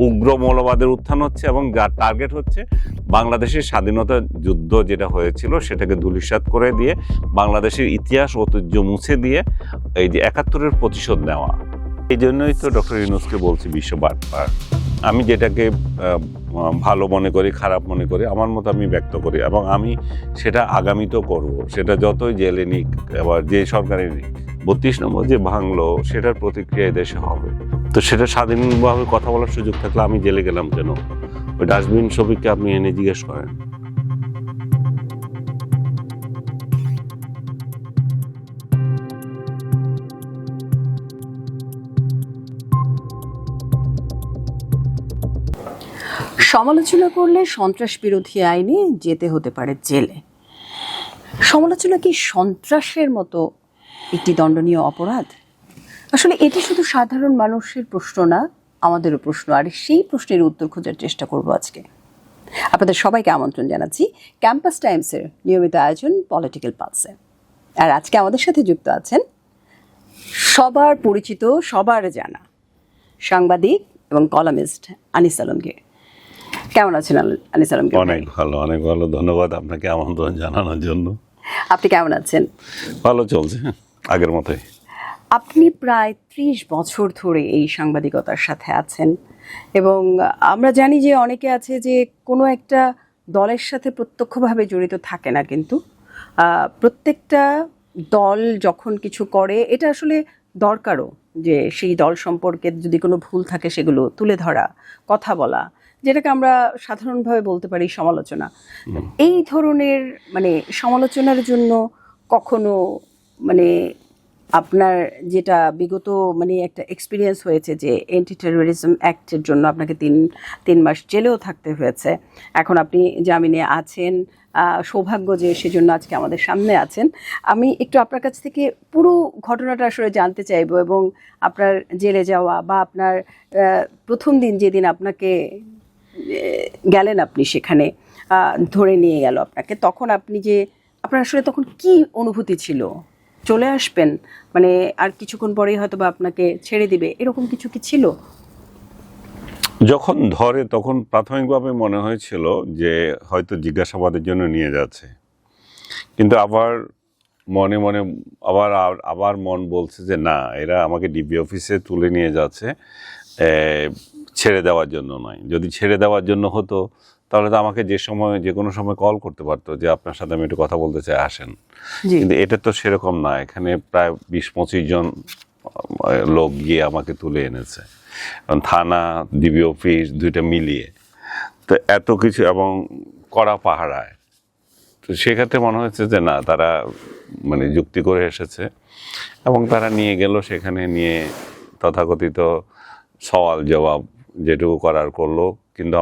উগ্র মৌলবাদের উত্থান হচ্ছে এবং যার টার্গেট হচ্ছে বাংলাদেশের স্বাধীনতা যুদ্ধ যেটা হয়েছিল সেটাকে ধূলিসাৎ করে দিয়ে বাংলাদেশের ইতিহাস ঐতিহ্য মুছে দিয়ে এই যে ৭১-এর প্রতিশোধ নেওয়া। এই জন্যই তো ডক্টর ইউনূসকে বলছি বিশ্ব বাটপার। আমি যেটাকে ভালো মনে করি, খারাপ মনে করি, আমার মতো আমি ব্যক্ত করি এবং আমি সেটা আগামীতেও করব। সেটা যতই জেলে নিক, আবার যে সরকারের ৩২ নম্বর যে ভাঙলো সেটার প্রতিক্রিয়া দেশে হবে। তো সেটা স্বাধীনভাবে কথা বলার সুযোগ থাকলে আমি জেলে গেলাম কেন? ওই ডাস্টবিন শফিককে আপনি এনে জিজ্ঞেস করেন। সমালোচনা করলে সন্ত্রাস বিরোধী আইনে যেতে হতে পারে জেলে। সমালোচনা কি সন্ত্রাসের মতো একটি দণ্ডনীয় অপরাধ? আসলে এটি শুধু সাধারণ মানুষের প্রশ্ন না, আমাদেরও প্রশ্ন, আর সেই প্রশ্নের উত্তর খোঁজার চেষ্টা করব আজকে। আপনাদের সবাইকে আমন্ত্রণ জানাচ্ছি ক্যাম্পাস টাইমসের নিয়মিত আয়োজন পলিটিক্যাল পালসে। আর আজকে আমাদের সাথে যুক্ত আছেন সবার পরিচিত, সবার জানা সাংবাদিক এবং কলামিস্ট আনিস আলমগীর। কেমন আছেন আনিস আলমগীর? অনেক ভালো, অনেক ভালো। ধন্যবাদ আপনাকে আমন্ত্রণ জানানোর জন্য। আপনি কেমন আছেন? ভালো চলছে, আগের মতোই। আপনি প্রায় ৩০ বছর ধরে এই সাংবাদিকতার সাথে আছেন এবং আমরা জানি যে অনেকে আছে যে কোনো একটা দলের সাথে প্রত্যক্ষভাবে জড়িত থাকে না, কিন্তু প্রত্যেকটা দল যখন কিছু করে এটা আসলে দরকারও যে সেই দল সম্পর্কে যদি কোনো ভুল থাকে সেগুলো তুলে ধরা, কথা বলা, যেটাকে আমরা সাধারণভাবে বলতে পারি সমালোচনা। এই ধরনের সমালোচনার জন্য কখনো আপনার যেটা বিগত একটা এক্সপিরিয়েন্স হয়েছে যে অ্যান্টি টেরোরিজম অ্যাক্টের জন্য আপনাকে তিন মাস জেলেও থাকতে হয়েছে, এখন আপনি জামিনে আছেন, সৌভাগ্য যে সেজন্য আজকে আমাদের সামনে আছেন। আমি একটু আপনার কাছ থেকে পুরো ঘটনাটা আসলে জানতে চাইবো এবং আপনার জেলে যাওয়া বা আপনার প্রথম দিন যেদিন আপনাকে গেলেন, আপনি সেখানে ধরে নিয়ে গেল আপনাকে, তখন আপনার আসলে তখন কি অনুভূতি ছিল? চলে আসবেন আর কিছুক্ষণ পরেই হয়তো বা আপনাকে ছেড়ে দিবে, এরকম কিছু কি ছিল? যখন ধরে তখন প্রাথমিকভাবে মনে হয়েছিল যে হয়তো জিজ্ঞাসাবাদের জন্য নিয়ে যাচ্ছে, কিন্তু আবার মনে মনে আবার মন বলছে যে না, এরা আমাকে ডিবি অফিসে তুলে নিয়ে যাচ্ছে ছেড়ে দেওয়ার জন্য নয়। যদি ছেড়ে দেওয়ার জন্য হতো তাহলে তো আমাকে যে কোনো সময় কল করতে পারতো যে আপনার সাথে আমি একটু কথা বলতে চাই, আসেন। কিন্তু এটা তো সেরকম না। এখানে প্রায় ২০-২৫ জন লোক গিয়ে আমাকে তুলে এনেছে, থানা, ডিবি অফিস দুইটা মিলিয়ে, তো এত কিছু এবং কড়া পাহারায়। তো সেক্ষেত্রে মনে হচ্ছে যে না, তারা যুক্তি করে এসেছে এবং তারা নিয়ে গেল। সেখানে নিয়ে তথাকথিত সওয়াল জবাব যেটুকু করার করলো, কিন্তু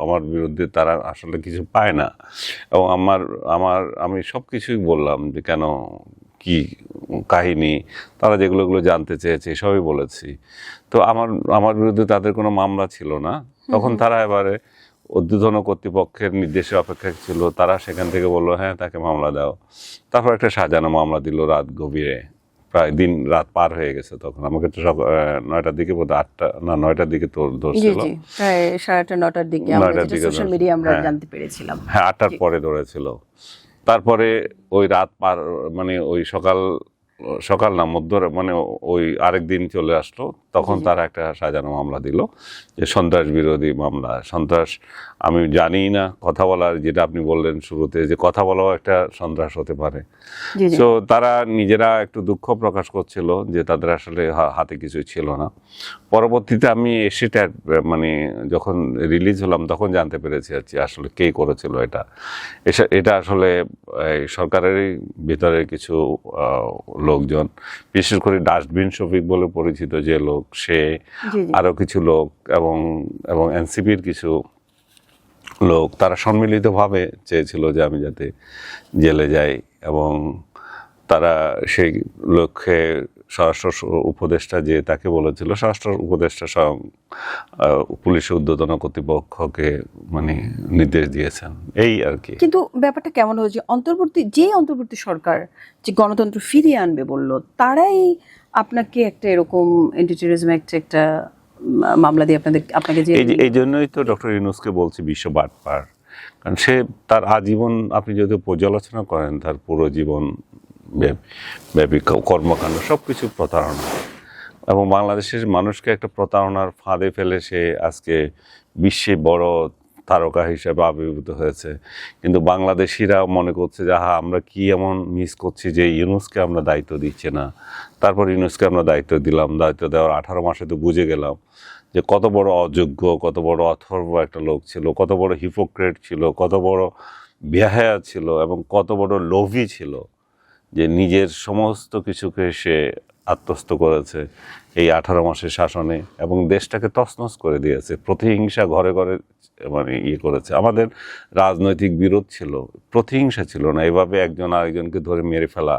আমার বিরুদ্ধে তারা আসলে কিছু পায় না। এবং আমি সব কিছুই বললাম যে কেন, কি কাহিনী, তারা যেগুলো জানতে চেয়েছে সবই বলেছি। তো আমার বিরুদ্ধে তাদের কোনো মামলা ছিল না। তখন তারা এবারে ঊর্ধ্বতন কর্তৃপক্ষের নির্দেশের অপেক্ষায় ছিল। তারা সেখান থেকে বললো হ্যাঁ, তাকে মামলা দাও। তারপর একটা সাজানো মামলা দিল রাত গভীরে, প্রায় রাত পার হয়ে গেছে তখন। আমাকে তো সব 9টার দিকে, বোধ 8টা না 9টার দিকে তো ধরছিল, প্রায় 8:30 9টার দিকে সোশ্যাল মিডিয়া আমরা জানতে পেরেছিলাম। হ্যাঁ, 8টার পরে ধরেছিল। তারপরে ওই রাত পার ওই সকাল না ওই আরেক দিন চলে আসলো, তখন তারা একটা সাজানো মামলা দিল যে সন্ত্রাস বিরোধী মামলা। সন্ত্রাস আমি জানি না, কথা বলার, যেটা আপনি বললেন শুরুতে যে কথা বলাও একটা সন্ত্রাস হতে পারে। তো তারা নিজেরা একটু দুঃখ প্রকাশ করছিল যে তাদের আসলে হাতে কিছুই ছিল না। পরবর্তীতে আমি সেটা যখন রিলিজ হলাম তখন জানতে পেরেছি আসলে কে করেছিল এটা আসলে সরকারেরই ভিতরে কিছু লোকজন, বিশেষ করে ডাস্টবিন শফিক বলে পরিচিত যে লোক, সে, আরো কিছু লোক এবং এনসিপির কিছু লোক, তারা সম্মিলিতভাবে চেয়েছিল যে আমি যাতে জেলে যাই। এবং তারা সেই লক্ষ্যে স্বরাষ্ট্র উপদেষ্টা যে তাকে বলেছিল, স্বরাষ্ট্র উপদেষ্টা স্বয়ং পুলিশের ঊর্ধ্বতন কর্তৃপক্ষকে নির্দেশ দিয়েছেন, এই আর কি। কিন্তু ব্যাপারটা কেমন হয়েছে, অন্তর্বর্তী সরকার যে গণতন্ত্র ফিরিয়ে আনবে বলল, তারাই আপনাকে একটা এরকম অ্যান্টি টেরোরিজম অ্যাক্ট একটা মামলা দিয়ে আপনাকে যে এই জন্যই তো ডক্টর ইউনূসকে বলছি বিশ্ব বাটপার, কারণ সে তার আজীবন, আপনি যদি পর্যালোচনা করেন তার পুরো জীবন ব্যাপী কর্মকাণ্ড সব কিছু প্রতারণা, এবং বাংলাদেশের মানুষকে একটা প্রতারণার ফাঁদে ফেলে সে আজকে বিশ্বে বড় তারকা হিসেবে আবির্ভূত হয়েছে। কিন্তু বাংলাদেশিরা মনে করছে যে আমরা কি এমন মিস করছি যে ইউনূসকে আমরা দায়িত্ব দিচ্ছে না। তারপর ইউনূসকে আমরা দায়িত্ব দিলাম, দায়িত্ব দেওয়ার 18 মাসে তো বুঝে গেলাম যে কত বড় অযোগ্য, কত বড় অথর্ব একটা লোক ছিল, কত বড় হিপোক্রেট ছিল, কত বড় বেহায়া ছিল, এবং কত বড় লোভী ছিল, যে নিজের সমস্ত কিছুকে সে আত্মস্থ করেছে এই 18 মাসের শাসনে, এবং দেশটাকে তছনছ করে দিয়েছে। প্রতিহিংসা ঘরে ঘরে মানে করেছে। আমাদের রাজনৈতিক বিরোধ ছিল, প্রতিহিংসা ছিল না, এভাবে একজন আরেকজনকে ধরে মেরে ফেলা।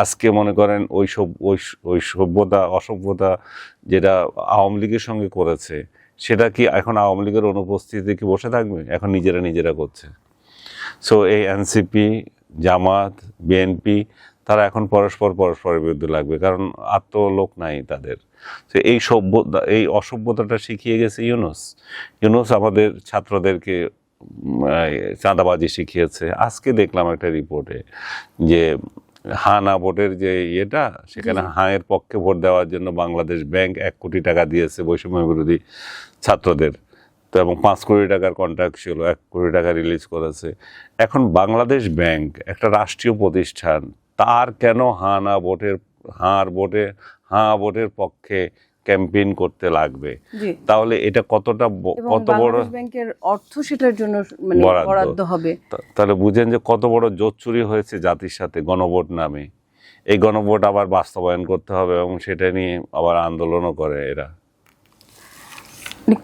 আজকে মনে করেন ওই সভ্যতা অসভ্যতা যেটা আওয়ামী লীগের সঙ্গে করেছে, সেটা কি এখন আওয়ামী লীগের অনুপস্থিতিতে কি বসে থাকবে? এখন নিজেরা করছে। সো এই এনসিপি, জামাত, বিএনপি তারা এখন পরস্পরের বিরুদ্ধে লাগবে, কারণ আত্মলোক নাই তাদের। তো এই অসভ্যতাটা শিখিয়ে গেছে ইউনূস আমাদের ছাত্রদেরকে চাঁদাবাজি শিখিয়েছে। আজকে দেখলাম একটা রিপোর্টে যে হ্যাঁ না ভোটের যে সেখানে হাঁয়ের পক্ষে ভোট দেওয়ার জন্য বাংলাদেশ ব্যাংক 1 কোটি টাকা দিয়েছে বৈষম্য বিরোধী ছাত্রদের, তো এবং 5 কোটি টাকার কন্ট্রাক্ট ছিল, 1 কোটি টাকা রিলিজ করেছে। এখন বাংলাদেশ ব্যাংক একটা রাষ্ট্রীয় প্রতিষ্ঠান, তার কেন হাঁ ভোটের পক্ষে ক্যাম্পেইন করতে লাগবে? তাহলে এটা কত বড় ব্যাংকের অর্থ সেটার জন্য মানে বরাদ্দ হবে। তাহলে বুঝেন যে কত বড় জোট চুরি হয়েছে জাতির সাথে গণভোট নামে। এই গণভোট আবার বাস্তবায়ন করতে হবে, এবং সেটা নিয়ে আবার আন্দোলনও করে এরা।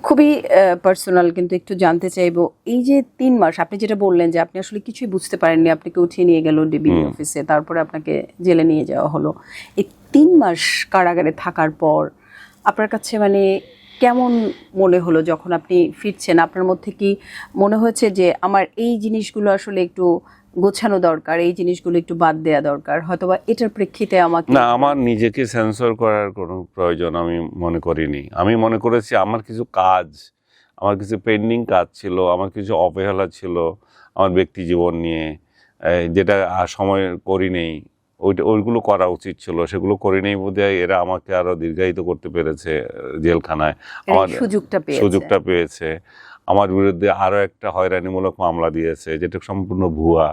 খুবই পার্সোনাল, কিন্তু একটু জানতে চাইবো, এই যে 3 মাস আপনি যেটা বললেন যে আপনি আসলে কিছুই বুঝতে পারেননি, আপনাকে উঠিয়ে নিয়ে গেল ডিবি অফিসে, তারপরে আপনাকে জেলে নিয়ে যাওয়া হলো। এই 3 মাস কারাগারে থাকার পর আপনার কাছে মানে কেমন মনে হলো যখন আপনি ফিরছেন? আপনার মধ্যে কি মনে হয়েছে যে আমার এই জিনিসগুলো আসলে একটু গোছানো দরকার, এই জিনিসগুলো একটু বাদ দেওয়া দরকার, হয়তোবা এটার প্রেক্ষিতে আমাকে না, আমার নিজেকে সেন্সর করার কোনো প্রয়োজন আমি মনে করিনি। আমি মনে করেছি আমার কিছু পেন্ডিং কাজ ছিল, আমার কিছু অবহেলা ছিল আমার ব্যক্তি জীবন নিয়ে, যেটা সময় করি নেই, ওইগুলো করা উচিত ছিল, সেগুলো করি নেই বোধহয় এরা আমাকে আরো দীর্ঘায়িত করতে পেরেছে জেলখানায়। আমার সুযোগটা পেয়েছে, আমার বিরুদ্ধে আরো একটা হয়রানিমূলক মামলা দিয়েছে যেটা সম্পূর্ণ ভুয়া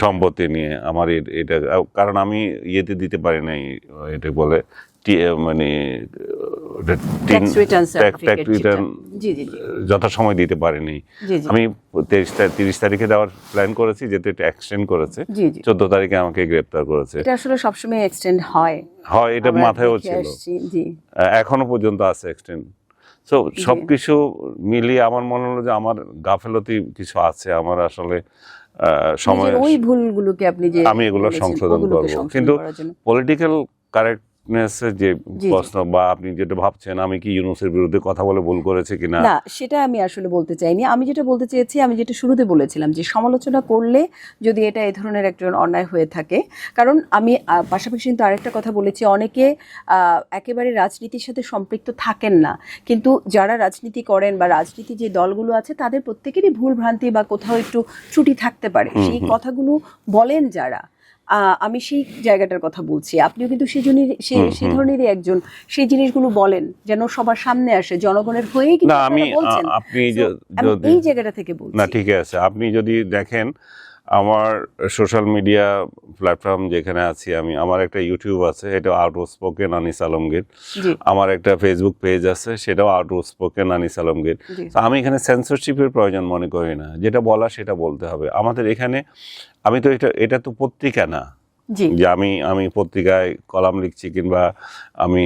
সম্পত্তি নিয়ে আমার এটা, কারণ আমি দিতে পারি নাই, এটা বলে মানে ট্যাক্স রিটার্ন যথাসময় দিতে পারিনি। আমি 30 তারিখে দেওয়ার প্ল্যান করেছি, যেহেতু এটা এক্সটেন্ড করেছে, 14 তারিখে আমাকে গ্রেপ্তার করেছে। এটা আসলে সবসময় এক্সটেন্ড হয়, এটা মাথায়ও ছিল, এখনো পর্যন্ত আছে এক্সটেন্ড। সো সবকিছু মিলিয়ে আমার মনে হলো যে আমার গাফেলতি কিছু আছে, আমার আসলে সময় আমি এগুলো সংশোধন করবো। কিন্তু পলিটিক্যাল কারেক্টনেসের যে প্রশ্ন, বা আপনি যেটা ভাবছেন আমি কি ইউনূসের বিরুদ্ধে কথা বলে ভুল করেছি কিনা, না সেটা আমি আসলে বলতে চাইনি। আমি যেটা বলতে চেয়েছি, আমি যেটা শুরুতে বলেছিলাম যে সমালোচনা করলে যদি এটা এই ধরনের একজন অন্যায় হয়ে থাকে, কারণ আমি পাশাপাশি কিন্তু আরেকটা কথা বলেছি, অনেকে একেবারে রাজনীতির সাথে সম্পৃক্ত থাকেন না, কিন্তু যারা রাজনীতি করেন বা রাজনীতি যে দলগুলো আছে তাদের প্রত্যেকেরই ভুল ভ্রান্তি বা কোথাও একটু ত্রুটি থাকতে পারে, সেই কথাগুলো বলেন যারা, আমি সেই জায়গাটার কথা বলছি। আপনিও কিন্তু সেই ধরনেরই একজন, সেই জিনিসগুলো বলেন যেন সবার সামনে আসে, জনগণের হয়েই কিন্তু আপনি এই জায়গাটা থেকে বলছি। না ঠিক আছে, আপনি যদি দেখেন আমার সোশ্যাল মিডিয়া প্ল্যাটফর্ম যেখানে আছি আমি, আমার একটা ইউটিউব আছে, এটা আউটস্পোকেন আনিস আলমগীর, আমার একটা ফেসবুক পেজ আছে, সেটাও আউটস্পোকেন আনিস আলমগীর। আমি এখানে সেন্সরশিপের প্রয়োজন মনে করি না, যেটা বলা সেটা বলতে হবে। আমাদের এখানে আমি তো এটা তো পত্রিকা না যে আমি পত্রিকায় কলাম লিখছি, কিংবা আমি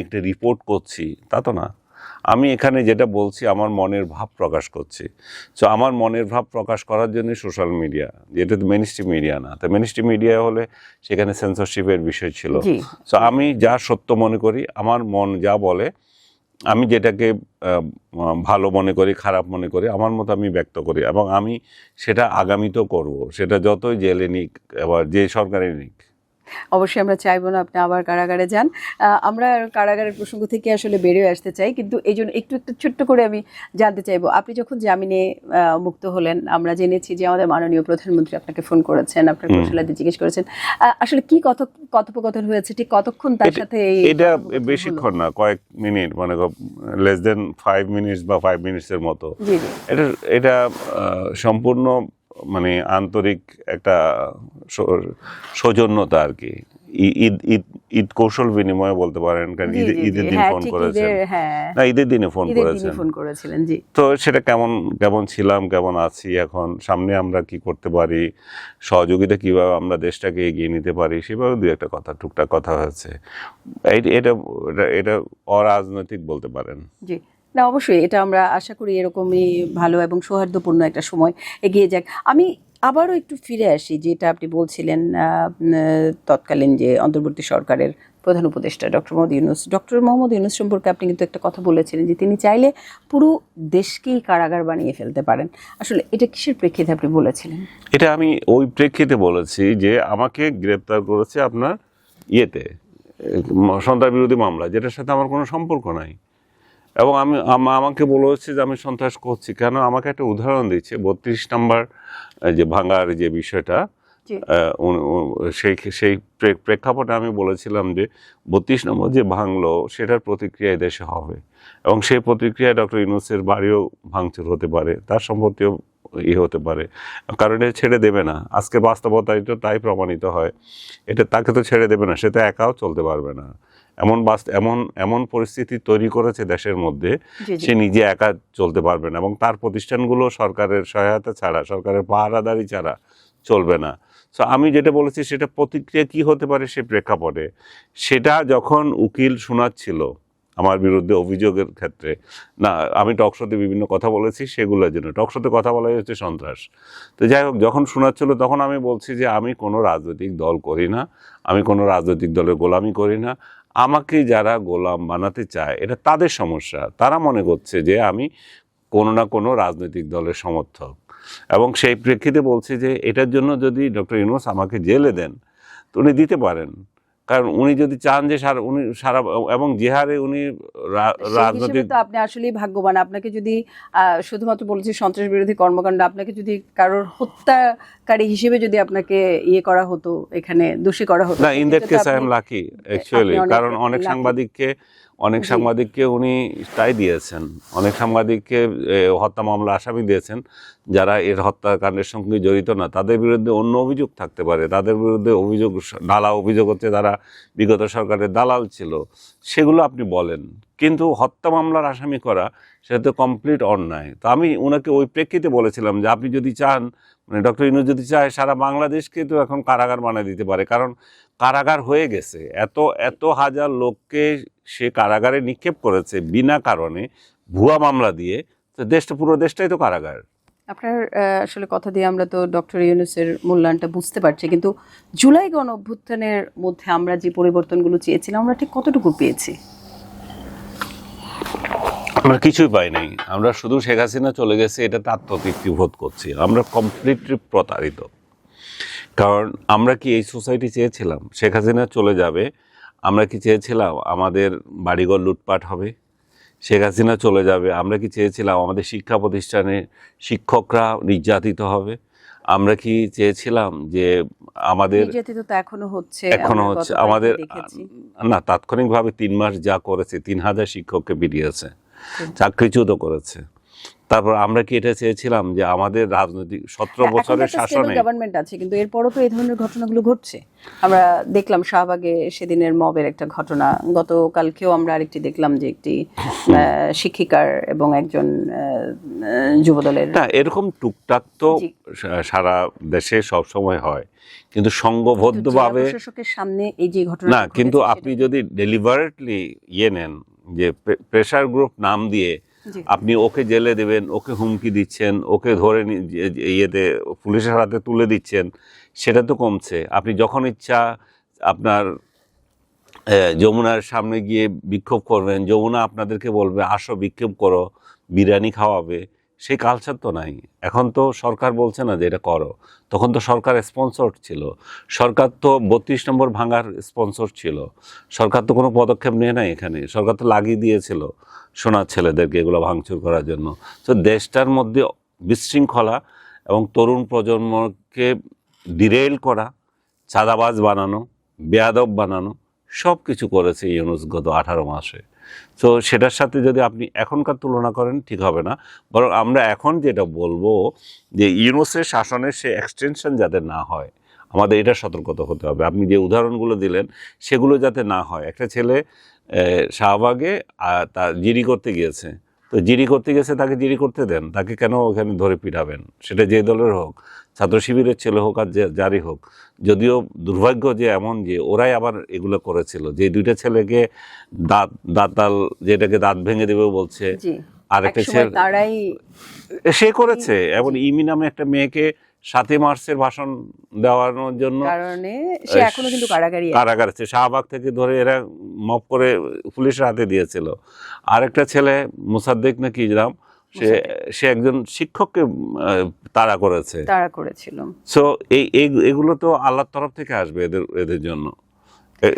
একটা রিপোর্ট করছি, তা তো না। আমি এখানে যেটা বলছি আমার মনের ভাব প্রকাশ করছি। সো আমার মনের ভাব প্রকাশ করার জন্য সোশ্যাল মিডিয়া, যেটা তো মেইনস্ট্রিম মিডিয়া না, তো মেইনস্ট্রিম মিডিয়া হলে সেখানে সেন্সরশিপের বিষয় ছিল। সো আমি যা সত্য মনে করি, আমার মন যা বলে, আমি যেটাকে ভালো মনে করি, খারাপ মনে করি, আমার মতো আমি ব্যক্ত করি, এবং আমি সেটা আগামীতেও করব, সেটা যতই জেলে নিক, এবার যে সরকারই নিক। অবশ্যই আমরা চাইবো না আপনি আবার কারাগারে যান। আমরা কারাগারের প্রসঙ্গ থেকে আসলে বেরিয়ে আসতে চাই, কিন্তু এই জন্য একটু একটু ছোট্ট করে আমি জানতে চাইবো, আপনি যখন জামিনে মুক্ত হলেন, আমরা জেনেছি যে আমাদের মাননীয় প্রধানমন্ত্রী আপনাকে ফোন করেছেন, আপনার কৌশলাদি জিজ্ঞেস করেছেন, আসলে কি কথোপকথন হয়েছে, ঠিক কতক্ষণ তার সাথে এই এটা কথোপকথন হলো? বেশিক্ষণ না, কয়েক মিনিট, মানে লেস দেন 5 মিনিটস বা 5 মিনিটসের মতো। জি জি এটা এটা সম্পূর্ণ মানে আন্তরিক একটা সৌজন্যতা আর কি। ঈদ ঈদ ঈদ কৌশল বিনিময় বলতে পারেন, কারণ জি জি জি ঈদের দিন হ্যাঁ, ফোন ঠিক করেছেন, হ্যাঁ, না ঈদের দিনে ফোন ঈদের দিনই করেছেন। ফোন করেছিলেন। জি তো সেটা কেমন কেমন ছিলাম, কেমন আছি এখন, সামনে আমরা কি করতে পারি, সহযোগিতা কিভাবে আমরা দেশটাকে এগিয়ে নিতে পারি, সেভাবে দুই একটা কথা, টুকটাক কথা হয়েছে। এটা এটা এটা অরাজনৈতিক বলতে পারেন। জি না, অবশ্যই এটা আমরা আশা করি এরকমই ভালো এবং সৌহার্দ্যপূর্ণ একটা সময় এগিয়ে যাক। আমি আবারও একটু ফিরে আসি, যেটা আপনি বলছিলেন তৎকালীন যে অন্তর্বর্তী সরকারের প্রধান উপদেষ্টা ডক্টর মোহাম্মদ ইউনূস সম্পর্কে আপনি কিন্তু একটা কথা বলেছিলেন যে তিনি চাইলে পুরো দেশকেই কারাগার বানিয়ে ফেলতে পারেন। আসলে এটা কিসের প্রেক্ষিতে আপনি বলেছিলেন? এটা আমি ওই প্রেক্ষিতে বলেছি যে আমাকে গ্রেপ্তার করেছে আপনার ইয়েতে, সন্ত্রাস বিরোধী মামলা, যেটার সাথে আমার কোনো সম্পর্ক নাই। এবং আমাকে বলেছে যে আমি সন্ত্রাস করছি কেন, আমাকে একটা উদাহরণ দিচ্ছে 32 নম্বর যে ভাঙার যে বিষয়টা, জি সেই সেই প্রেক্ষাপটে আমি বলেছিলাম যে 32 নম্বর যে ভাঙলো সেটার প্রতিক্রিয়া দেশে হবে, এবং সেই প্রতিক্রিয়ায় ডক্টর ইউনূসের বাড়িও ভাঙচুর হতে পারে, তার সম্পত্তিও হতে পারে, কারণ এটা ছেড়ে দেবে না। আজকে বাস্তবতায় তো তাই প্রমাণিত হয়, এটা তাকে তো ছেড়ে দেবে না, সে তো একাও চলতে পারবে না। এমন এমন এমন পরিস্থিতি তৈরি করেছে দেশের মধ্যে, জি জি সে নিজে একা চলতে পারবে না, এবং তার প্রতিষ্ঠানগুলো সরকারের সহায়তা ছাড়া, সরকারের পাহারাদারি ছাড়া চলবে না। সো আমি যেটা বলেছি সেটা প্রতিক্রিয়া কি হতে পারে সে প্রেক্ষাপটে, সেটা যখন উকিল শোনাচ্ছিল আমার বিরুদ্ধে অভিযোগের ক্ষেত্রে, না আমি টকশোতে বিভিন্ন কথা বলেছি, সেগুলোর জন্য টকশোতে কথা বলাই হচ্ছে সন্ত্রাস। তো যাই হোক, যখন শোনাচ্ছিল তখন আমি বলছি যে আমি কোনো রাজনৈতিক দল করি না, আমি কোনো রাজনৈতিক দলের গোলামি করি না, আমাকে যারা গোলাম বানাতে চায় এটা তাদের সমস্যা, তারা মনে করছে যে আমি কোনো না কোনো রাজনৈতিক দলের সমর্থক। এবং সেই প্রেক্ষিতে বলছি যে এটার জন্য যদি ডক্টর ইউনূস আমাকে জেলে দেন তো উনি দিতে পারেন, কারণ উনি যদি চান যে উনি সারা, এবং যে হারে উনি সেই হিসেবে রাজনৈতিক, তো আপনি আসলেই ভাগ্যবান। আপনাকে যদি শুধুমাত্র বলেছি সন্ত্রাস বিরোধী কর্মকাণ্ড, আপনাকে যদি কারোর হত্যাকারী হিসেবে যদি আপনাকে ইয়ে করা হতো, এখানে দোষী করা হতো, না ইন দ্যাট সেক্ষেত্রে কেস তো আই এম আপনি লাকি অ্যাকচুয়ালি, আপনি অনেক কারণ অনেক lucky। জি সাংবাদিককে উনি তাই দিয়েছেন, অনেক সাংবাদিককে হত্যা মামলা আসামি দিয়েছেন যারা এর হত্যাকাণ্ডের সঙ্গে জড়িত না, তাদের বিরুদ্ধে অন্য অভিযোগ থাকতে পারে, তাদের বিরুদ্ধে অভিযোগ অভিযোগ হচ্ছে তারা বিগত সরকারের দালাল ছিল, সেগুলো আপনি বলেন, কিন্তু হত্যা মামলার আসামি করা সেটা তো কমপ্লিট অন্যায়। তো আমি ওনাকে ওই প্রেক্ষিতে বলেছিলাম যে আপনি যদি চান, মানে ডক্টর ইউনূস যদি চায়, সারা বাংলাদেশকে তো এখন কারাগার বানিয়ে দিতে পারে, কারণ কারাগার হয়ে গেছে, এত এত হাজার লোককে সে কারাগারে নিক্ষেপ করেছে বিনা কারণে, ভুয়া মামলা দিয়ে, তো দেশটা, পুরো দেশটাই তো কারাগার। আপনার আসলে কথা দিয়ে আমরা তো ডক্টর ইউনূসের মূল্যায়নটা বুঝতে পারছি, কিন্তু জুলাই গণ অভ্যুত্থানের মধ্যে আমরা যে পরিবর্তনগুলো চেয়েছিলাম আমরা ঠিক কতটুকু পেয়েছি? আমরা কিছুই পাই নাই, আমরা শুধু শেখ হাসিনা চলে গেছে এটাতে আত্মতৃপ্তি বোধ করছি, আমরা কমপ্লিটলি প্রতারিত। কারণ আমরা কি এই সোসাইটি চেয়েছিলাম শেখ হাসিনা চলে যাবে? আমরা কি চেয়েছিলাম আমাদের বাড়িঘর লুটপাট হবে? শেখ হাসিনা চলে যাবে, আমরা কি চেয়েছিলাম আমাদের শিক্ষা প্রতিষ্ঠানে শিক্ষকরা নির্যাতিত হবে? আমরা কি চেয়েছিলাম যে আমাদের, নির্যাতিত তো এখনো হচ্ছে, এখনো আমরা হচ্ছে গতকালকে আমাদের, দেখেছি। না তাৎক্ষণিকভাবে 3 মাস যা করেছে, 3000 শিক্ষককে পিটিয়েছে, চাকরিচ্যুত করেছে। তারপর আমরা কি এটা চেয়েছিলাম যে আমাদের রাজনৈতিক 17 এখন তো বছরের একটা স্টেবল শাসনে, গভর্নমেন্ট আছে, কিন্তু এরপরও তো এই ধরনের ঘটনাগুলো ঘটছে। আমরা দেখলাম শাহবাগে সেদিনের মবের একটা ঘটনা, গতকালকেও আমরা আরেকটি দেখলাম যে একটি শিক্ষিকার এবং একজন যুবদলের। না এরকম টুকটাক তো জি। সারা দেশে সব সময় হয়, কিন্তু জেলা সংঘবদ্ধভাবে প্রশাসকের সামনে এই যে ঘটনা না। কিন্তু আপনি যদি ডেলিভারেটলি নেন, যে প্রেশার গ্রুপ নাম দিয়ে জি আপনি ওকে জেলে দেবেন, ওকে হুমকি দিচ্ছেন, ওকে ধরে ইয়েতে পুলিশের হাতে তুলে দিচ্ছেন, সেটা তো কমছে। আপনি যখন ইচ্ছা আপনার যমুনার সামনে গিয়ে বিক্ষোভ করবেন, যমুনা আপনাদেরকে বলবে আসো বিক্ষোভ করো, বিরিয়ানি খাওয়াবে, সেই কালচার তো নাই। এখন তো সরকার বলছে না যে এটা করো, তখন তো সরকার স্পন্সর ছিল, সরকার তো 32 নম্বর ভাঙার স্পন্সর ছিল, সরকার তো কোনো পদক্ষেপ নেয় নাই এখানে, সরকার তো লাগিয়ে দিয়েছিল সোনার ছেলেদেরকে এগুলো ভাঙচুর করার জন্য। তো দেশটার মধ্যে বিশৃঙ্খলা এবং তরুণ প্রজন্মকে ডিরেল করা, চাঁদাবাজ বানানো, বেয়াদব বানানো, সব কিছু করেছে ইউনূস গত 18 মাসে। তো সেটার সাথে যদি আপনি এখনকার তুলনা করেন ঠিক হবে না, বরং আমরা এখন যেটা বলবো যে ইউনূসের শাসনের সে এক্সটেনশন যাতে না হয়, আমাদের এটা সতর্কতা হতে হবে। আপনি যে উদাহরণগুলো দিলেন সেগুলো যাতে না হয়। একটা ছেলে শাহবাগে তার জিডি করতে গিয়েছে, তো জিডি করতে গেছে, তাকে জিডি করতে দেন, তাকে কেন ওখানে ধরে পিটাবেন? সেটা যে দলের হোক, ছাত্র শিবিরের ছেলে হোক আর যারই হোক। যদিও দুর্ভাগ্য যে এমন যে ওরাই আবার এগুলো করেছিল, যে দুইটা ছেলেকে দাঁতাল, যেটাকে দাঁত ভেঙে দেবে বলছে, আরেকটা ছেলে তারাই সে করেছে। এবং ইমি নামে একটা মেয়েকে 7 মার্চের ভাষণ দেওয়ানোর জন্য কারণে সে এখনো কিন্তু কারাগারে আছে, শাহবাগ থেকে ধরে এরা মপ করে পুলিশের হাতে দিয়েছিল। আরেকটা ছেলে মুসাদ্দেক না কি নাম, সে একজন শিক্ষককে তাড়া করেছিল। সো এগুলো তো আল্লাহর তরফ থেকে আসবে এদের জন্য,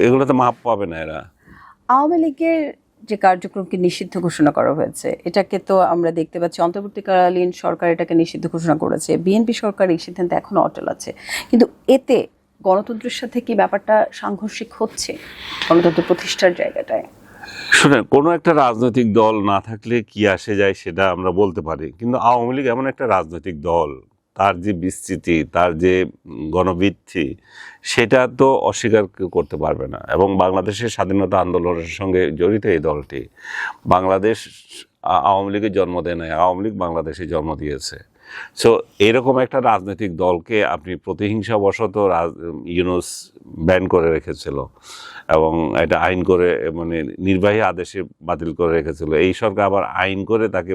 এগুলো তো মাপ পাবে না এরা। আওয়ামী লীগের যে কার্যক্রমকে নিষিদ্ধ ঘোষণা করা হয়েছে, এটাকে তো আমরা দেখতে পাচ্ছি অন্তর্বর্তীকালীন সরকার এটাকে নিষিদ্ধ ঘোষণা করেছে, বিএনপি সরকার এই সিদ্ধান্তে এখনো অটল আছে, কিন্তু এতে গণতন্ত্রের সাথে কি ব্যাপারটা সাংঘর্ষিক হচ্ছে গণতন্ত্র প্রতিষ্ঠার জায়গাটায়? শুনেন, কোনো একটা রাজনৈতিক দল না থাকলে কি আসে যায় সেটা আমরা বলতে পারি, কিন্তু আওয়ামী লীগ এমন একটা রাজনৈতিক দল, তার যে বিস্তৃতি, তার যে গণবৃদ্ধি, সেটা তো অস্বীকার কেউ করতে পারবে না। এবং বাংলাদেশের স্বাধীনতা আন্দোলনের সঙ্গে জড়িত এই দলটি। বাংলাদেশ আওয়ামী লীগের জন্ম দেয় নাই, আওয়ামী লীগ বাংলাদেশে জন্ম দিয়েছে। সো এরকম একটা রাজনৈতিক দলকে আপনি প্রতিহিংসাবশত ইউনূস ব্যান করে রেখেছিল এবং এটা আইন করে, মানে নির্বাহী আদেশে বাতিল করে রেখেছিল। এই সরকার আবার আইন করে তাকে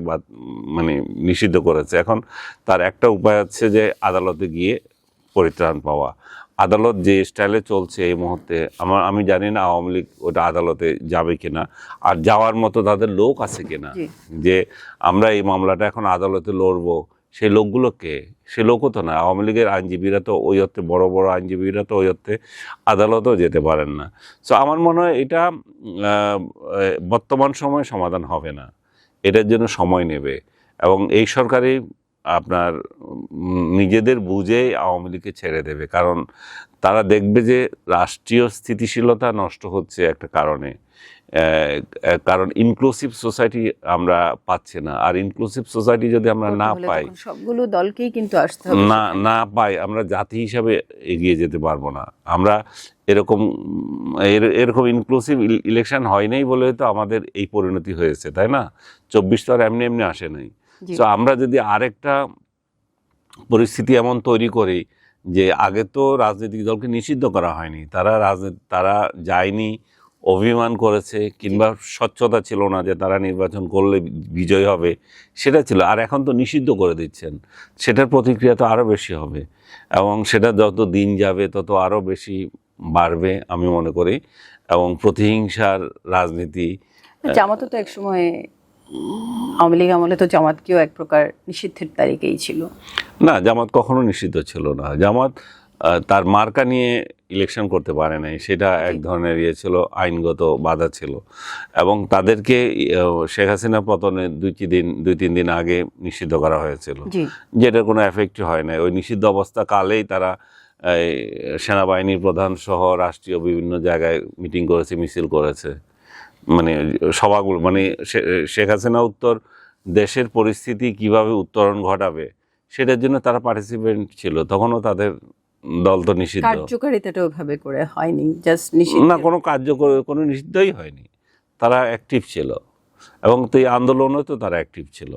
মানে নিষিদ্ধ করেছে। এখন তার একটা উপায় হচ্ছে যে আদালতে গিয়ে পরিত্রাণ পাওয়া। আদালত যে স্টাইলে চলছে এই মুহূর্তে, আমি জানি না আওয়ামী লীগ ওটা আদালতে যাবে কিনা, আর যাওয়ার মতো তাদের লোক আছে কিনা, যে আমরা এই মামলাটা এখন আদালতে লড়বো। সেই লোকগুলোকে, সে লোকও তো না। আওয়ামী লীগের আইনজীবীরা তো ওই অর্থে, বড় বড় আইনজীবীরা তো ওই অর্থে আদালতেও যেতে পারেন না। সো আমার মনে হয় এটা বর্তমান সময়ে সমাধান হবে না, এটার জন্য সময় নেবে। এবং এই সরকারই আপনার নিজেদের বুঝেই আওয়ামী লীগকে ছেড়ে দেবে, কারণ তারা দেখবে যে রাষ্ট্রীয় স্থিতিশীলতা নষ্ট হচ্ছে একটা কারণে, কারণ ইনক্লুসিভ সোসাইটি আমরা পাচ্ছি না। আর ইনক্লুসিভ সোসাইটি যদি আমরা না পাই, সবগুলো দলকেই কিন্তু আসতে হবে, না পাই, আমরা জাতি হিসাবে এগিয়ে যেতে পারবো না। আমরা এরকম ইনক্লুসিভ ইলেকশন হয় নাই বলে তো আমাদের এই পরিণতি হয়েছে, তাই না? 24 তো আর এমনি এমনি আসে নাই। তো আমরা যদি আরেকটা পরিস্থিতি এমন তৈরি করি যে আগে তো রাজনৈতিক দলকে নিষিদ্ধ করা হয়নি, তারা যায়নি, অভিমান করেছে, কিংবা স্বচ্ছতা ছিল না যে তারা নির্বাচন করলে বিজয় হবে, সেটা ছিল। আর এখন তো নিষিদ্ধ করে দিচ্ছেন, সেটার প্রতিক্রিয়া তো আরও বেশি হবে, এবং সেটা যত দিন যাবে তত আরও বেশি বাড়বে আমি মনে করি। এবং প্রতিহিংসার রাজনীতি, জামাতও তো একসময়, আওয়ামী লীগ আমলে তো জামাতকেও এক প্রকার নিষিদ্ধের তালিকায় ছিল। না, জামাত কখনো নিষিদ্ধ ছিল না। জামাত তার মার্কা নিয়ে ইলেকশন করতে পারে নাই, সেটা এক ধরনের ছিল, আইনগত বাধা ছিল। এবং তাদেরকে শেখ হাসিনা পতনের 2-3 দিন আগে নিষিদ্ধ করা হয়েছিল, যেটার কোনো এফেক্টই হয় না। ওই নিষিদ্ধ অবস্থা কালেই তারা সেনাবাহিনীর প্রধান সহ রাষ্ট্রীয় বিভিন্ন জায়গায় মিটিং করেছে, মিছিল করেছে, মানে সভাগুলো, মানে শেখ হাসিনা উত্তর দেশের পরিস্থিতি কিভাবে উত্তরণ ঘটাবে সেটার জন্য তারা পার্টিসিপেন্ট ছিল। তখনও তাদের দল তো নিষিদ্ধ, কার্যকারিতাটা ওইভাবে করে হয়নি, জাস্ট নিষিদ্ধ না, কোনো নিষিদ্ধই হয়নি। তারা অ্যাক্টিভ ছিল, এবং তো এই আন্দোলনও তো তারা অ্যাক্টিভ ছিল।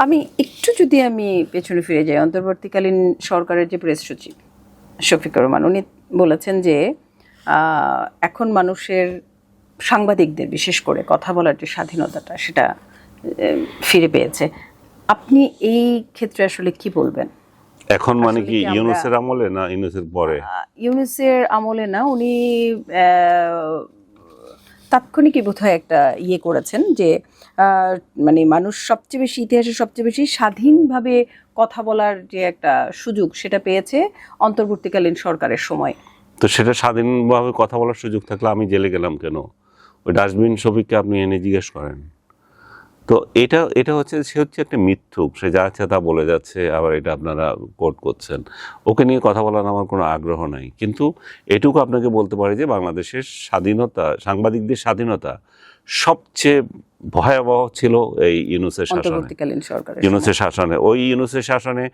আমি একটু যদি পেছনে ফিরে যাই, অন্তর্বর্তীকালীন সরকারের যে প্রেস সচিব শফিকুর রহমান, উনি বলেছেন যে এখন মানুষের, সাংবাদিকদের বিশেষ করে কথা বলার যে স্বাধীনতাটা, সেটা ফিরে পেয়েছে। আপনি এই ক্ষেত্রে আসলে কি বলবেন? এখন মানে কি ইউনূসের আমলে না ইউনূসের পরে? ইউনূসের আমলে না, উনি তাৎক্ষণিকই বোধহয় একটা ইয়ে করেছেন যে মানে মানুষ সবচেয়ে বেশি ইতিহাসে সবচেয়ে বেশি স্বাধীনভাবে কথা বলার যে একটা সুযোগ সেটা পেয়েছে অন্তর্বর্তীকালীন সরকারের সময়। তো সেটা স্বাধীনভাবে কথা বলার সুযোগ থাকলে আমি জেলে গেলাম কেন? ওই ডাস্টবিন শফিককে আপনি এনে জিজ্ঞেস করেন। তো এটা এটা হচ্ছে, সে হচ্ছে একটা মিথ্যুক, সে যা ইচ্ছা তা বলে যাচ্ছে, আবার এটা আপনারা কোট করছেন। ওকে নিয়ে কথা বলার আমার কোনো আগ্রহ নাই, কিন্তু এটুকু আপনাকে বলতে পারি যে বাংলাদেশের স্বাধীনতা, সাংবাদিকদের স্বাধীনতা সবচেয়ে ভয়াবহ ছিল এই ইউনূসের শাসনে। অন্তর্বর্তীকালীন সরকারের ইউনূসের শাসনে, ওই ইউনূসের শাসনে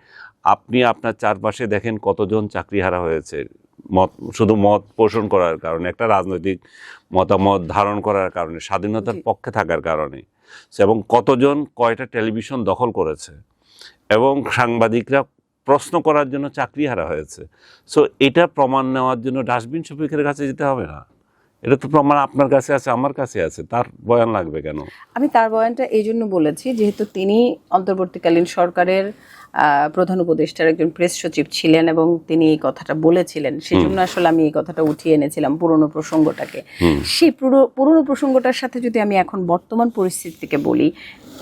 আপনি আপনার চারপাশে দেখেন কতজন চাকরিহারা হয়েছে মত, শুধু মত পোষণ করার কারণে, একটা রাজনৈতিক মতামত ধারণ করার কারণে, স্বাধীনতার পক্ষে থাকার কারণে, এবং কতজন কয়টা টেলিভিশন দখল করেছে, এবং সাংবাদিকরা প্রশ্ন করার জন্য চাকরিহারা হয়েছে। সো এটা প্রমাণ নেওয়ার জন্য ডাস্টবিন শফিকের কাছে যেতে হবে না, এটা তো প্রমাণ আপনার কাছে আছে, আমার কাছে আছে, তার বয়ান লাগবে কেন? আমি তার বয়ানটা এই জন্য বলেছি যেহেতু তিনি অন্তর্বর্তীকালীন সরকারের প্রধান উপদেষ্টার একজন প্রেস সচিব ছিলেন এবং তিনি এই কথাটা বলেছিলেন, সেজন্য আসলে আমি এই কথাটা উঠিয়ে এনেছিলাম পুরনো প্রসঙ্গটাকে। সেই পুরনো প্রসঙ্গটার সাথে যদি আমি এখন বর্তমান পরিস্থিতিকে বলি,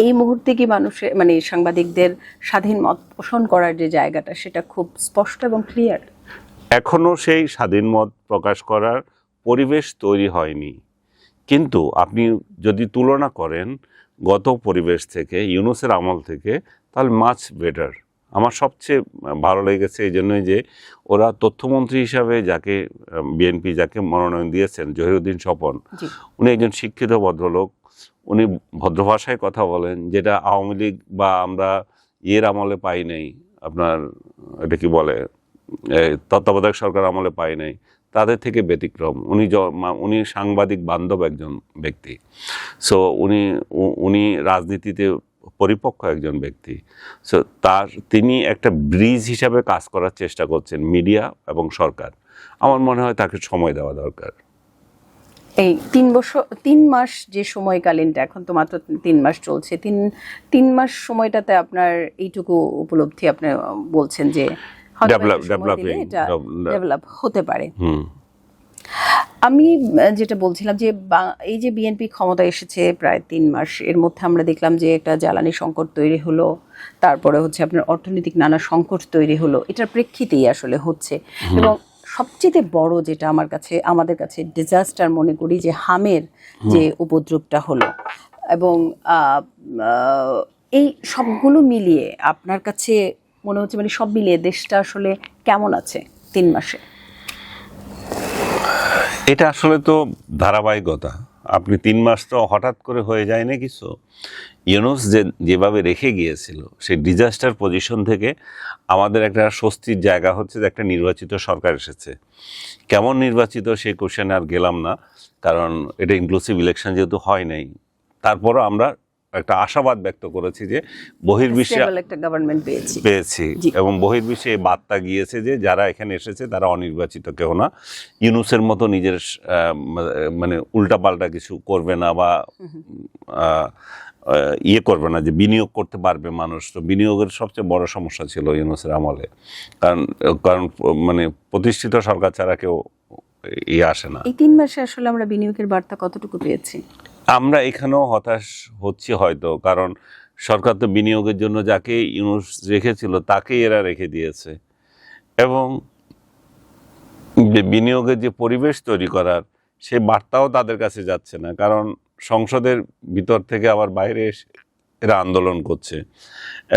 এই মুহূর্তে কি মানুষের মানে সাংবাদিকদের স্বাধীন মত পোষণ করার যে জায়গাটা সেটা খুব স্পষ্ট এবং ক্লিয়ার? এখনো সেই স্বাধীন মত প্রকাশ করার পরিবেশ তৈরি হয়নি, কিন্তু আপনি যদি তুলনা করেন গত পরিবেশ থেকে, ইউনূসের আমল থেকে, তাহলে মাচ বেটার। আমার সবচেয়ে ভালো লেগেছে এই জন্যই যে ওরা তথ্যমন্ত্রী হিসাবে যাকে বিএনপি যাকে মনোনয়ন দিয়েছেন, জহিরুদ্দিন স্বপন, উনি একজন শিক্ষিত ভদ্রলোক, উনি ভদ্র ভাষায় কথা বলেন, যেটা আওয়ামী লীগ বা আমরা আমলে পাই নাই, আপনার এটা কি বলে তত্ত্বাবধায়ক সরকার আমলে পাই নাই, তাদের থেকে ব্যতিক্রম। উনি সাংবাদিক বান্ধব একজন ব্যক্তি। সো উনি রাজনীতিতে পরিপক্ক একজন ব্যক্তি। সো তিনি একটা ব্রিজ হিসাবে কাজ করার চেষ্টা করছেন মিডিয়া এবং সরকার। আমার মনে হয় তাকে সময় দেওয়া দরকার। এই 3 মাস যে সময়কালীনটা, এখন তো মাত্র 3 মাস চলছে, তিন মাস সময়টাতে আপনার এইটুকু উপলব্ধি আপনি বলছেন যে ডেভেলপ হতে পারে। আমি যেটা বলছিলাম যে এই যে বিএনপি ক্ষমতা এসেছে প্রায় 3 মাস, এর মধ্যে আমরা দেখলাম যে একটা জ্বালানি সংকট তৈরি হলো, তারপরে হচ্ছে আপনার অর্থনৈতিক নানা সংকট তৈরি হলো, এটার প্রেক্ষিতেই আসলে হচ্ছে। এবং সবচেয়ে বড় যেটা আমাদের কাছে ডিজাস্টার মনে করি যে হামের যে উপদ্রবটা হলো, এবং এই সবগুলো মিলিয়ে আপনার কাছে মনে হচ্ছে মানে সব মিলিয়ে দেশটা আসলে কেমন আছে 3 মাসে? এটা আসলে তো ধারাবাহিকতা। আপনি 3 মাস তো হঠাৎ করে হয়ে যায় না কিছু। ইউনূস যেভাবে রেখে গিয়েছিল সেই ডিজাস্টার পজিশন থেকে আমাদের একটা স্বস্তির জায়গা হচ্ছে যে একটা নির্বাচিত সরকার এসেছে। কেমন নির্বাচিত সেই কোশ্চেনে আর গেলাম না, কারণ এটা ইনক্লুসিভ ইলেকশন যেহেতু হয় নাই। তারপরও আমরা একটা আশাবাদ ব্যক্ত করেছি যে বহির্বিশ্বে একটা গভর্নমেন্ট পেয়েছি, এবং বহির্বিশ্বে এই বার্তা গিয়েছে যে যারা এখানে এসেছে তারা অনির্বাচিত কেউ না, ইউনূসের মতো নিজের মানে উল্টাপাল্টা কিছু করবে না বা করবে না, যে বিনিয়োগ করতে পারবে মানুষ। তো বিনিয়োগের সবচেয়ে বড় সমস্যা ছিল ইউনূসের আমলে, কারণ মানে প্রতিষ্ঠিত সরকার ছাড়া কেউ আসে না। এই 3 মাসে আসলে আমরা বিনিয়োগের বার্তা কতটুকু পেয়েছি? আমরা এখানেও হতাশ হচ্ছি হয়তো, কারণ সরকার তো বিনিয়োগের জন্য যাকে ইউনূস রেখেছিল তাকেই এরা রেখে দিয়েছে, এবং যে বিনিয়োগের যে পরিবেশ তৈরি করার সে বার্তাও তাদের কাছে যাচ্ছে না, কারণ সংসদের ভিতর থেকে আবার বাইরে এসে এরা আন্দোলন করছে।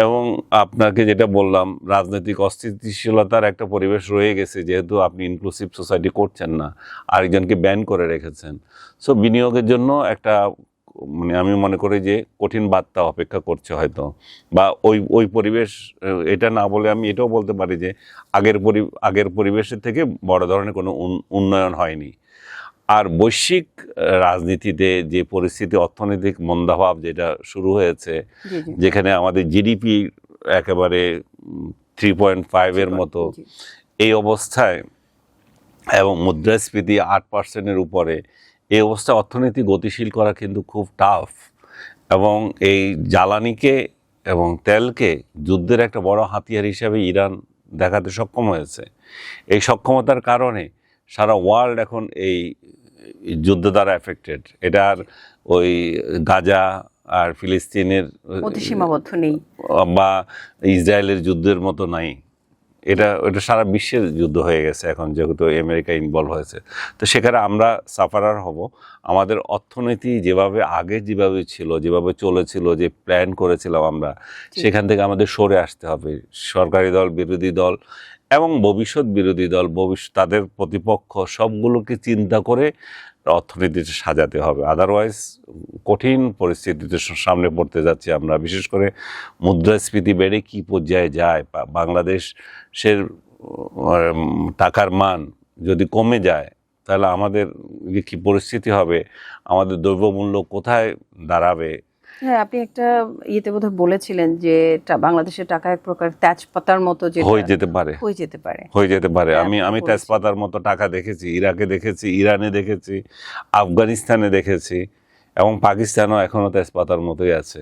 এবং আপনাকে যেটা বললাম, রাজনৈতিক অস্থিতিশীলতার একটা পরিবেশ রয়ে গেছে, যেহেতু আপনি ইনক্লুসিভ সোসাইটি করছেন না, আরেকজনকে ব্যান করে রেখেছেন। সো বিনিয়োগের জন্য একটা মানে আমি মনে করি যে কঠিন বার্তা অপেক্ষা করছে হয়তো, বা ওই পরিবেশ, এটা না বলে আমি এটাও বলতে পারি যে আগের পরিবেশের থেকে বড় ধরনের কোনো উন্নয়ন হয়নি। আর বৈশ্বিক রাজনীতিতে যে পরিস্থিতি, অর্থনৈতিক মন্দাভাব যেটা শুরু হয়েছে, যেখানে আমাদের জিডিপি একেবারে 3.5 মতো, এই অবস্থায়, এবং মুদ্রাস্ফীতি 8%-এর উপরে, এই অবস্থায় অর্থনীতি গতিশীল করা কিন্তু খুব টাফ। এবং এই জ্বালানিকে এবং তেলকে যুদ্ধের একটা বড় হাতিয়ার হিসাবে ইরান দেখাতে সক্ষম হয়েছে। এই সক্ষমতার কারণে সারা ওয়ার্ল্ড এখন এই যুদ্ধ দ্বারা এফেক্টেড। এটা আর ওই গাজা আর ফিলিস্তিনের মধ্যে সীমাবদ্ধ নেই, বা ইসরায়েলের যুদ্ধের মতো নাই। এটা সারা বিশ্বের যুদ্ধ হয়ে গেছে এখন, যেহেতু আমেরিকা ইনভলভ হয়েছে। তো সেখানে আমরা সাফারার হব। আমাদের অর্থনীতি যেভাবে ছিল, যেভাবে চলেছিল, যে প্ল্যান করেছিলাম আমরা, সেখান থেকে আমাদের সরে আসতে হবে। সরকারি দল, বিরোধী দল এবং ভবিষ্যৎ বিরোধী দল, তাদের প্রতিপক্ষ সবগুলোকে চিন্তা করে অর্থনীতিটা সাজাতে হবে। আদারওয়াইজ কঠিন পরিস্থিতিতে সামনে পড়তে যাচ্ছি আমরা। বিশেষ করে মুদ্রাস্ফীতি বেড়ে কি পর্যায়ে যায়, বাংলাদেশের টাকার মান যদি কমে যায়, তাহলে আমাদের যে কী পরিস্থিতি হবে, আমাদের দ্রব্যমূল্য কোথায় দাঁড়াবে। হ্যাঁ, আপনি একটা বোধহয় বলেছিলেন যে বাংলাদেশের টাকা এক প্রকার তেজপাতার মতো হয়ে যেতে পারে। আমি তেজপাতার মতো টাকা দেখেছি, ইরাকে দেখেছি, ইরানে দেখেছি, আফগানিস্তানে দেখেছি, এবং পাকিস্তানও এখনো তেজপাতার মতোই আছে।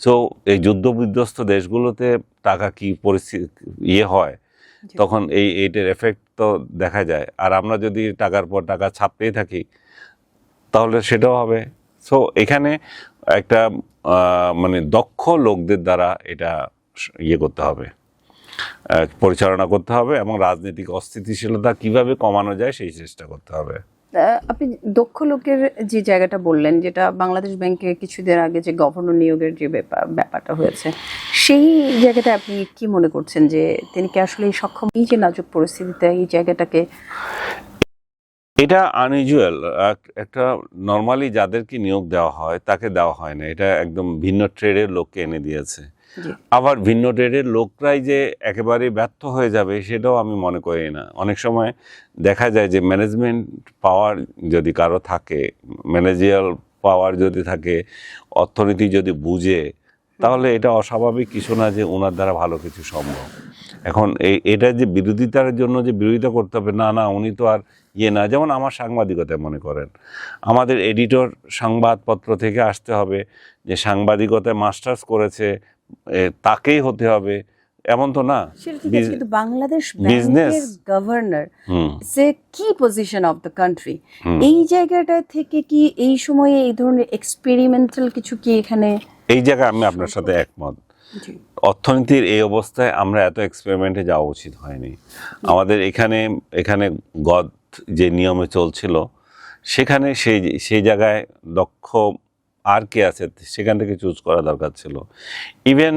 সো এই যুদ্ধ বিধ্বস্ত দেশগুলোতে টাকা কি পরিস্থিতি হয়, তখন এইটার এফেক্ট তো দেখা যায়। আর আমরা যদি টাকার পর টাকা ছাপতেই থাকি, তাহলে সেটাও হবে। সো এখানে একটা মানে দক্ষ লোকদের দ্বারা এটা করতে হবে, পরিচালনা করতে হবে, এবং রাজনৈতিক অস্থিতিশীলতা কিভাবে কমানো যায় সেই চেষ্টা করতে হবে। আপনি দক্ষ লোকের যে জায়গাটা বললেন, যেটা বাংলাদেশ ব্যাংকে কিছুদিন আগে যে গভর্নর নিয়োগের যে ব্যাপারটা হয়েছে, সেই জায়গাটা আপনি কি মনে করছেন যে তিনি কি আসলে সক্ষম, এই যে নাজুক পরিস্থিতিতে এই জায়গাটাকে? এটা আনইউজুয়াল। একটা নর্মালি যাদেরকে নিয়োগ দেওয়া হয় তাকে দেওয়া হয় না, এটা একদম ভিন্ন ট্রেডের লোককে এনে দিয়েছে। আবার ভিন্ন ট্রেডের লোকরাই যে একেবারে ব্যর্থ হয়ে যাবে সেটাও আমি মনে করি না। অনেক সময় দেখা যায় যে ম্যানেজমেন্ট পাওয়ার যদি কারো থাকে, ম্যানেজিয়াল পাওয়ার যদি থাকে, অর্থনীতি যদি বুঝে, তাহলে এটা অস্বাভাবিক কিছু না যে ওনার দ্বারা ভালো কিছু সম্ভব। এখন এটা যে বিরোধিতার জন্য যে বিরোধিতা করতে হবে, না, উনি তো আর না। যেমন আমার সাংবাদিকতায় মনে করেন, আমাদের এডিটর সংবাদপত্র থেকে আসতে হবে, যে সাংবাদিকতায় মাস্টার্স করেছে তাকেই হতে হবে, এমন তো না। কিন্তু বাংলাদেশ ব্যাংকের গভর্নর সে কি পজিশন অফ দ্য কান্ট্রি, এই জায়গাটা থেকে কি এই সময়ে এই ধরনের এক্সপেরিমেন্টাল কিছু কি এখানে? এই জায়গায় আমি আপনার সাথে একমত। অর্থনীতির এই অবস্থায় আমরা এত এক্সপেরিমেন্টে যাওয়া উচিত হয়নি আমাদের। এখানে গদ যে নিয়মে চলছিল, সেখানে সেই জায়গায় দক্ষ আর কে আছে সেখান থেকে চুজ করা দরকার ছিল। ইভেন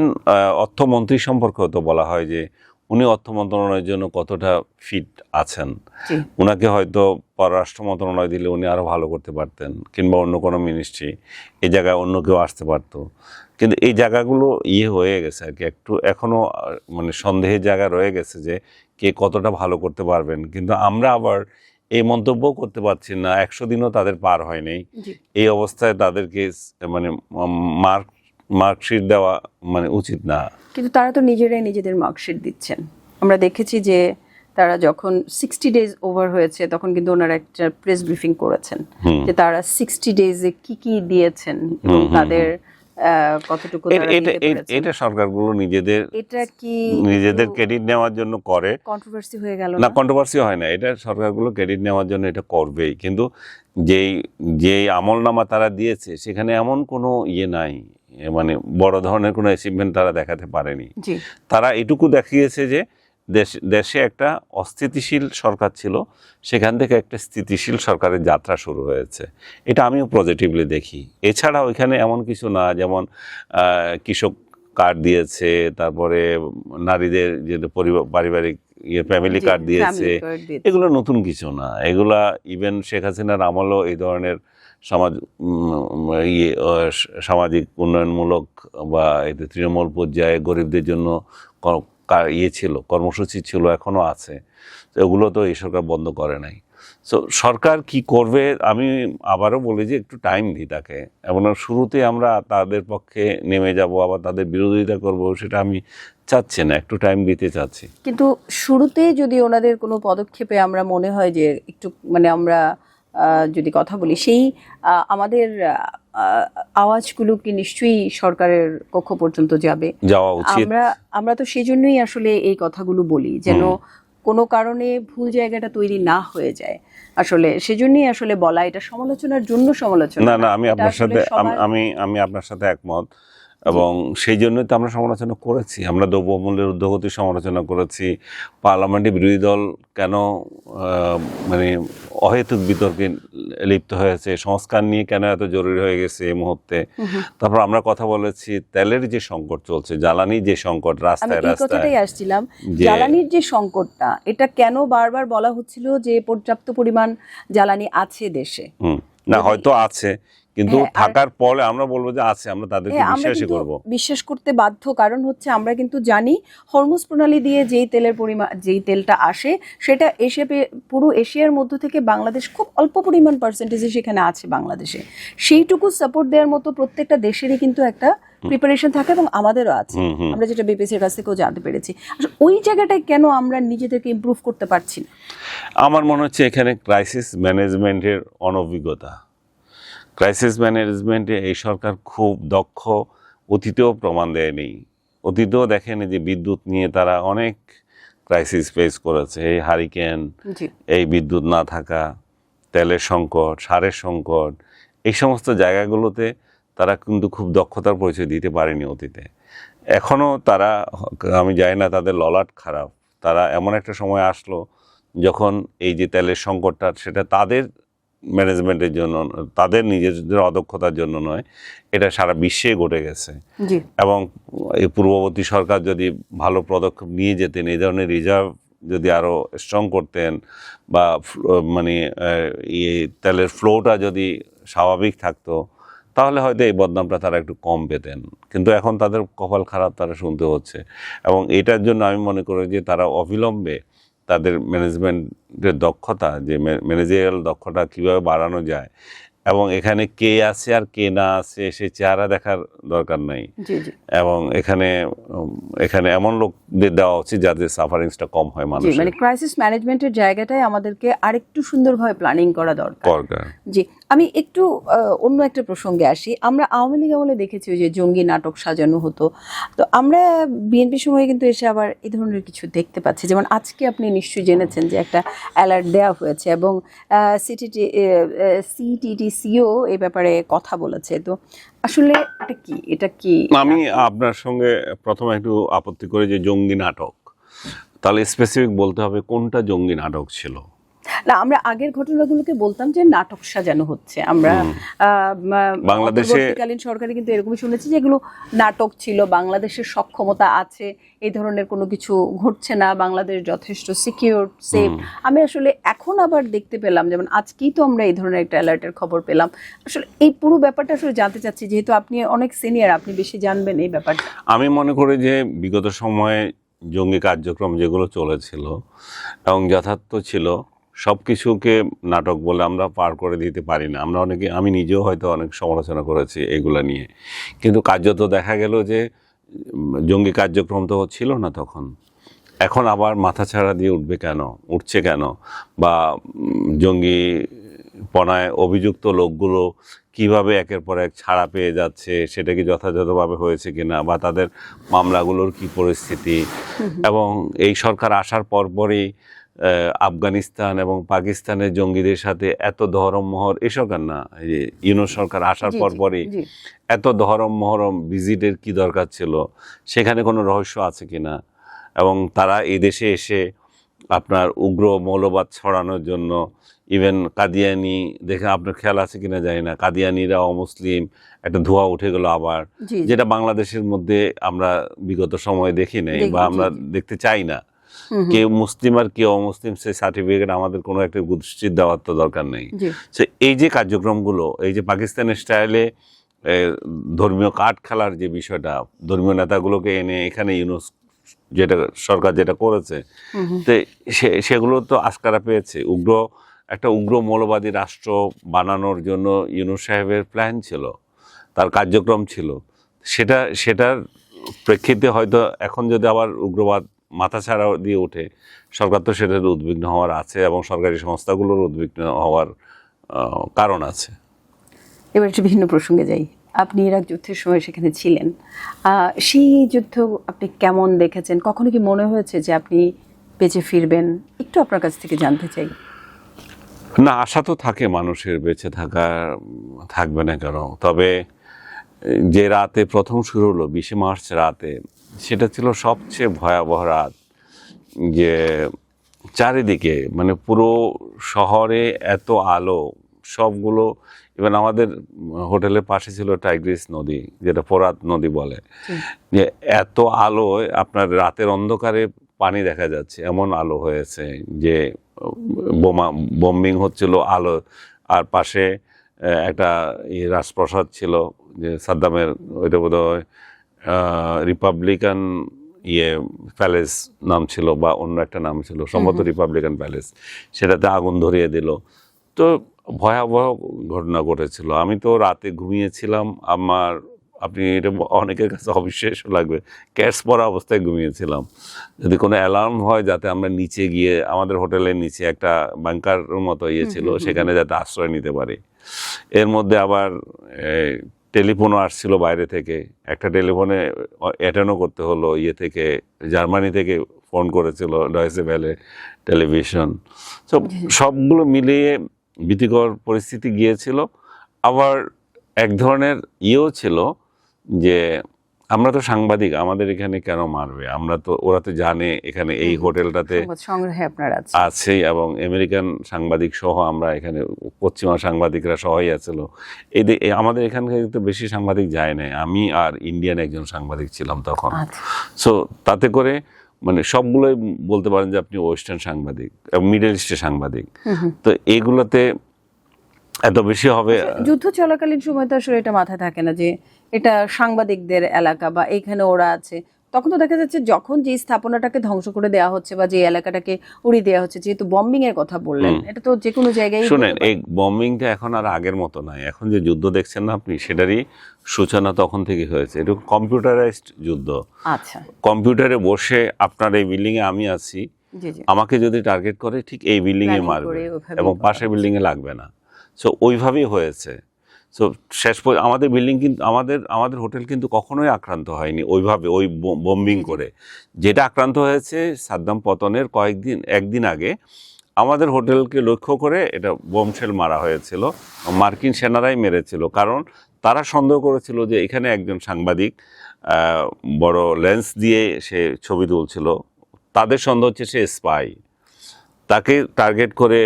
অর্থমন্ত্রী সম্পর্কেও তো বলা হয় যে উনি অর্থ মন্ত্রণালয়ের জন্য কতটা ফিট আছেন। উনাকে হয়তো পররাষ্ট্র মন্ত্রণালয় দিলে উনি আরও ভালো করতে পারতেন, কিংবা অন্য কোনো মিনিস্ট্রি, এই জায়গায় অন্য কেউ আসতে পারতো। কিন্তু এই জায়গাগুলো হয়ে গেছে আর কি, একটু এখনও মানে সন্দেহের জায়গা রয়ে গেছে যে কে কতটা ভালো করতে পারবেন। কিন্তু আমরা আবার এই মন্তব্য করতে পারছি না, 100 দিনও তাদের পার হয়নি, এই অবস্থায় তাদেরকে মানে মার্কশিট দেওয়া মানে উচিত না। কিন্তু তারা তো নিজেরাই নিজেদের মার্কশিট দিচ্ছেন। আমরা দেখেছি যে তারা যখন 60 ডেজ ওভার হয়েছে, তখন কিন্তু ওনারা একটা প্রেস ব্রিফিং করেছেন যে তারা 60 ডেজে কি কি দিয়েছেন এবং তাদের কতটুকু। এটা সরকারগুলো নিজেদের ক্রেডিট নেওয়ার জন্য করে। কন্ট্রোভার্সি হয়ে গেল না? কন্ট্রোভার্সি হয় না, এটা সরকারগুলো ক্রেডিট নেওয়ার জন্য এটা করবেই। কিন্তু যেই আমলনামা তারা দিয়েছে, সেখানে এমন কোনো নাই, মানে বড় ধরনের কোনো অ্যাচিভমেন্ট তারা দেখাতে পারেনি। তারা এটুকু দেখিয়েছে যে দেশে একটা অস্থিতিশীল সরকার ছিল, সেখান থেকে একটা স্থিতিশীল সরকারের যাত্রা শুরু হয়েছে। এটা আমিও পজিটিভলি দেখি। এছাড়া ওইখানে এমন কিছু না, যেমন কৃষক কার্ড দিয়েছে, তারপরে নারীদের যে পারিবারিক ফ্যামিলি কার্ড দিয়েছে, এগুলো নতুন কিছু না। এগুলা ইভেন শেখ হাসিনার আমলও এই ধরনের সামাজিক উন্নয়নমূলক বা তৃণমূল পর্যায়ে গরিবদের জন্য ছিল, কর্মসূচি ছিল, এখনো আছে। ওগুলো তো এই সরকার বন্ধ করে নাই। সো সরকার কি করবে, আমি আবারও বলি যে একটু টাইম দিই তাকে। এবং শুরুতে আমরা তাদের পক্ষে নেমে যাব, আবার তাদের বিরোধিতা করব, সেটা আমি চাচ্ছি না, একটু টাইম দিতে চাচ্ছি। কিন্তু শুরুতে যদি ওনাদের কোনো পদক্ষেপে আমরা মনে হয় যে একটু মানে আমরা যদি কথা বলি, সেই আমাদের আওয়াজগুলো কি নিশ্চয়ই সরকারের কক্ষ পর্যন্ত যাওয়া উচিত। আমরা তো সেই জন্যই আসলে এই কথাগুলো বলি, যেন কোনো কারণে ভুল জায়গাটা তৈরি না হয়ে যায়, আসলে সেজন্যই আসলে বলা, এটা সমালোচনার জন্য সমালোচনা না না, আমি এটা আপনার আসলে সাথে সবার। আমি আপনার সাথে একমত, এবং সেই জন্যই তো আমরা সমালোচনা করেছি। আমরা দ্রব্যমূল্যের ঊর্ধ্বগতির সমালোচনা করেছি। পার্লামেন্টে বিরোধী দল কেন মানে অহেতুক বিতর্কে লিপ্ত হয়েছে, সংস্কার নিয়ে কেন এত জরুরি হয়ে গেছে এই মুহূর্তে। তারপর আমরা কথা বলেছি তেলের যে সংকট চলছে, জ্বালানির যে সংকট, আমি রাস্তায় এই রাস্তায় কথাটাই আসছিলাম, যে জ্বালানির যে সংকটটা, এটা কেন বারবার বলা হচ্ছিল যে পর্যাপ্ত পরিমাণ জ্বালানি আছে দেশে। না হয়তো আছে, কিন্তু হ্যাঁ, আর থাকার পরে আমরা বলবো যে আছে, আমরা তাদেরকে হ্যাঁ, আমরা বিশ্বাসই কিন্তু করব। বিশ্বাস করতে বাধ্য, কারণ হচ্ছে আমরা কিন্তু জানি হরমুজ প্রণালী দিয়ে যেই তেলের পরিমাণ, যেই তেলটা আসে সেটা পুরো এশিয়ার মধ্য থেকে বাংলাদেশ খুব অল্প পরিমাণ পার্সেন্টেজে সেখানে আছে বাংলাদেশে। সেইটুকু সাপোর্ট দেওয়ার মতো প্রত্যেকটা দেশেরই কিন্তু একটা প্রিপারেশন থাকে, এবং আমাদেরও আছে, আমরা যেটা বিপিসির কাছ থেকেও জানতে পেরেছি। আসলে ওই জায়গাটায় কেন আমরা নিজেদেরকে ইমপ্রুভ করতে পারছি না? আমার মনে হচ্ছে এখানে ক্রাইসিস ম্যানেজমেন্টের অনভিজ্ঞতা। ক্রাইসিস ম্যানেজমেন্টে এই সরকার খুব দক্ষ, অতীতেও প্রমাণ দেয়নি। অতীতেও দেখেনি যে বিদ্যুৎ নিয়ে তারা অনেক ক্রাইসিস ফেস করেছে, এই হারিকেন, জি, এই বিদ্যুৎ না থাকা, তেলের সংকট, সারের সংকট, এই সমস্ত জায়গাগুলোতে তারা কিন্তু খুব দক্ষতার পরিচয় দিতে পারেনি অতীতে। এখনও তারা, আমি জানি না তাদের ললাট খারাপ, তারা এমন একটা সময় আসলো যখন এই যে তেলের সংকটটা, সেটা তাদের ম্যানেজমেন্টের জন্য, তাদের নিজেদের অদক্ষতার জন্য নয়, এটা সারা বিশ্বে ঘটে গেছে। জি, এবং এই পূর্ববর্তী সরকার যদি ভালো পদক্ষেপ নিয়ে যেতেন, এই ধরনের রিজার্ভ যদি আরও স্ট্রং করতেন, বা মানে এই তেলের ফ্লোটা যদি স্বাভাবিক থাকতো, তাহলে হয়তো এই বদনামটা তারা একটু কম পেতেন। কিন্তু এখন তাদের কপাল খারাপ, তারা শুনতে হচ্ছে। এবং এটার জন্য আমি মনে করি যে তারা অবিলম্বে তাদের ম্যানেজমেন্টের দক্ষতা, যে ম্যানেজারিয়াল দক্ষতা কীভাবে বাড়ানো যায়, এবং এখানে কে আছে আর কে না আছে সে চেহারা দেখার দরকার নাই। জি, জি, এবং এখানে এমন লোকদের দেওয়া উচিত যাদের সাফারিংসটা কম হয় জি, মানুষের। মানে ক্রাইসিস ম্যানেজমেন্টের জায়গাটায় আমাদেরকে আরেকটু সুন্দরভাবে প্ল্যানিং করা দরকার। দরকার। জি, আমি একটু অন্য একটা প্রসঙ্গে আসি। আমরা আওয়ামী লীগ আমলে দেখেছি ওই যে জঙ্গি নাটক সাজানো হতো, তো আমরা বিএনপি সময়ে কিন্তু এসে আবার এই ধরনের কিছু দেখতে পাচ্ছি। যেমন আজকে আপনি নিশ্চয়ই জেনেছেন যে একটা অ্যালার্ট দেওয়া হয়েছে, এবং সিটিটিসিও এই ব্যাপারে কথা বলেছে। তো আসলে এটা কি আমি আপনার সঙ্গে প্রথমে একটু আপত্তি করি যে জঙ্গি নাটক, তাহলে স্পেসিফিক বলতে হবে কোনটা জঙ্গি নাটক ছিল। না, আমরা আগের ঘটনাগুলোকে বলতাম যে নাটক সাজানো হচ্ছে। আমরা বাংলাদেশে অন্তর্বর্তীকালীন সরকারে কিন্তু এরকমই শুনেছি যে এগুলো নাটক ছিল, বাংলাদেশের সক্ষমতা আছে, এই ধরনের কোনো কিছু ঘটছে না, বাংলাদেশ যথেষ্ট সিকিউর, সেফ। আমি আসলে এখন আবার দেখতে পেলাম, যেমন আজকেই তো আমরা এই ধরনের একটা অ্যালার্টের খবর পেলাম। আসলে এই পুরো ব্যাপারটা আসলে জানতে চাচ্ছি, যেহেতু আপনি অনেক সিনিয়র, আপনি বেশি জানবেন এই ব্যাপারটা। আমি মনে করি যে বিগত সময়ে জঙ্গি কার্যক্রম যেগুলো চলেছিল এবং যথার্থ ছিল, সব কিছুকে নাটক বলে আমরা পার করে দিতে পারি না। আমরা অনেকে, আমি নিজেও হয়তো অনেক সমালোচনা করেছি এগুলা নিয়ে, কিন্তু কার্যত দেখা গেল যে জঙ্গি কার্যক্রম তো ছিল না তখন। এখন আবার মাথাছাড়া দিয়ে উঠছে কেন, বা জঙ্গি পনায় অভিযুক্ত লোকগুলো কিভাবে একের পর এক ছাড়া পেয়ে যাচ্ছে, সেটা কি যথাযথভাবে হয়েছে কিনা, বা তাদের মামলাগুলোর কি পরিস্থিতি। এবং এই সরকার আসার পরপরই আফগানিস্তান এবং পাকিস্তানের জঙ্গিদের সাথে এত ধরম মহর, এই সরকার না, এই যে ইউনূস সরকার আসার পরপরই এত ধরম মহরম ভিজিটের কি দরকার ছিল, সেখানে কোনো রহস্য আছে কিনা। এবং তারা এই দেশে এসে আপনার উগ্র মৌলবাদ ছড়ানোর জন্য, ইভেন কাদিয়ানি, দেখে আপনার খেয়াল আছে কিনা জানি না, কাদিয়ানিরা অমুসলিম একটা ধোঁয়া উঠে গেল আবার, যেটা বাংলাদেশের মধ্যে আমরা বিগত সময়ে দেখি নাই বা আমরা দেখতে চাই না। কেউ মুসলিম আর কেউ অমুসলিম, সে সার্টিফিকেট আমাদের কোনো একটা গোষ্ঠীর দেওয়ার তো দরকার নেই। এই যে কার্যক্রমগুলো, এই যে পাকিস্তানের স্টাইলে ধর্মীয় কার্ড খেলার যে বিষয়টা, ধর্মীয় নেতাগুলোকে এনে এখানে ইউনূস সরকার যেটা করেছে, তো সেগুলো তো আস্কারা পেয়েছে। একটা উগ্র মৌলবাদী রাষ্ট্র বানানোর জন্য ইউনূস সাহেবের প্ল্যান ছিল, তার কার্যক্রম ছিল। সেটার প্রেক্ষিতে হয়তো এখন যদি আবার উগ্রবাদ মাথাছাড়া দিয়ে ওঠে, সরকার তো সেটার উদ্বিগ্ন হওয়ার আছে, এবং সরকারি সংস্থাগুলোর উদ্বিগ্ন হওয়ার কারণ আছে। এবার একটু ভিন্ন প্রসঙ্গে যাই। আপনি ইরাক যুদ্ধের সময় সেখানে ছিলেন, সেই যুদ্ধ আপনি কেমন দেখেছেন? কখনো কি মনে হয়েছে যে আপনি বেঁচে ফিরবেন, একটু আপনার কাছ থেকে জানতে চাই। না, আশা তো থাকে মানুষের, বেঁচে থাকা থাকবে না কেন। তবে যে রাতে প্রথম শুরু হলো 20 মার্চ রাতে, সেটা ছিল সবচেয়ে ভয়াবহ রাত। যে চারিদিকে মানে পুরো শহরে এত আলো, সবগুলো, ইভেন আমাদের হোটেলের পাশে ছিল টাইগ্রিস নদী, যেটা ফোরাত নদী বলে, যে এত আলোয় আপনার রাতের অন্ধকারে পানি দেখা যাচ্ছে, এমন আলো হয়েছে যে বোম্বিং হচ্ছিল আলো। আর পাশে একটা রাজপ্রাসাদ ছিল, যে সাদ্দামের, ওইটা বোধ হয় রিপাবলিকান প্যালেস নাম ছিল, বা অন্য একটা নাম ছিল, সম্ভবত রিপাবলিকান প্যালেস, সেটাতে আগুন ধরিয়ে দিল। তো ভয়াবহ ঘটনা ঘটেছিল। আমি তো রাতে ঘুমিয়েছিলাম, আপনি এটা অনেকের কাছে অবিশ্বাস্য লাগবে, ক্যাটস পরা অবস্থায় ঘুমিয়েছিলাম। যদি কোনো অ্যালার্ম হয়, যাতে আমরা নিচে গিয়ে, আমাদের হোটেলের নিচে একটা বাংকার মতো ছিল, সেখানে যাতে আশ্রয় নিতে পারি। এর মধ্যে আবার টেলিফোনও আসছিল বাইরে থেকে, একটা টেলিফোনে অ্যাটেন্ডও করতে হলো, থেকে জার্মানি থেকে ফোন করেছিল, ডয়েচে ভেলে টেলিভিশন। সবগুলো মিলিয়ে ভীতিকর পরিস্থিতি গিয়েছিল। আবার এক ধরনের ছিল যে আমরা তো সাংবাদিক, আমাদের এখানে কেন মারবে, আমরা তো, ওরা তো জানে এখানে এই হোটেলটাতে সংগ্রহে আপনার আছে, এবং আমেরিকান সাংবাদিক সহ আমরা এখানে, পশ্চিমা সাংবাদিকরা সহই আছিল। আমাদের এখানকার তো বেশি সাংবাদিক যায় না, আমি আর ইন্ডিয়ান একজন সাংবাদিক ছিলাম তখন। সো তাতে করে মানে সবগুলোই বলতে পারেন যে আপনি ওয়েস্টার্ন সাংবাদিক এবং মিডল ইস্টের সাংবাদিক, তো এগুলোতে এত বেশি হবে। যুদ্ধ চলাকালীন সময় তো আসলে এটা মাথায় থাকে না যে এটা সাংবাদিকদের এলাকা বা এখানে ওরা আছে। তখন তো দেখা যাচ্ছে যখন যে স্থাপনাটাকে ধ্বংস করে দেওয়া হচ্ছে বা যে এলাকাটাকে উড়িয়ে দেওয়া হচ্ছে, যেহেতু বম্বিং এর কথা বললেন, এটা তো যে কোনো জায়গায়। শুনেন, এই বম্বিংটা এখন আর আগের মতো নাই। এখন যে যুদ্ধ দেখছেন না আপনি, সেটারই সূচনা তখন থেকে হয়েছে। এটা কম্পিউটারাইজড যুদ্ধ। আচ্ছা, কম্পিউটারে বসে আপনার এই বিল্ডিং এ আমি আছি, আমাকে যদি টার্গেট করে ঠিক এই বিল্ডিং এ মারবে, এবং পাশের বিল্ডিং এ লাগবে না। সো ওইভাবেই হয়েছে। সো শেষ পর্যন্ত আমাদের বিল্ডিং কিন্তু, আমাদের হোটেল কিন্তু কখনোই আক্রান্ত হয়নি ওইভাবে, ওই বোম্বিং করে। যেটা আক্রান্ত হয়েছে সাদ্দাম পতনের একদিন আগে আমাদের হোটেলকে লক্ষ্য করে এটা বোমশেল মারা হয়েছিল। মার্কিন সেনারাই মেরেছিল, কারণ তারা সন্দেহ করেছিল যে এখানে একজন সাংবাদিক বড় লেন্স দিয়ে সে ছবি তুলছিল, তাদের সন্দেহ হচ্ছে সে স্পাই, তাকে টার্গেট করে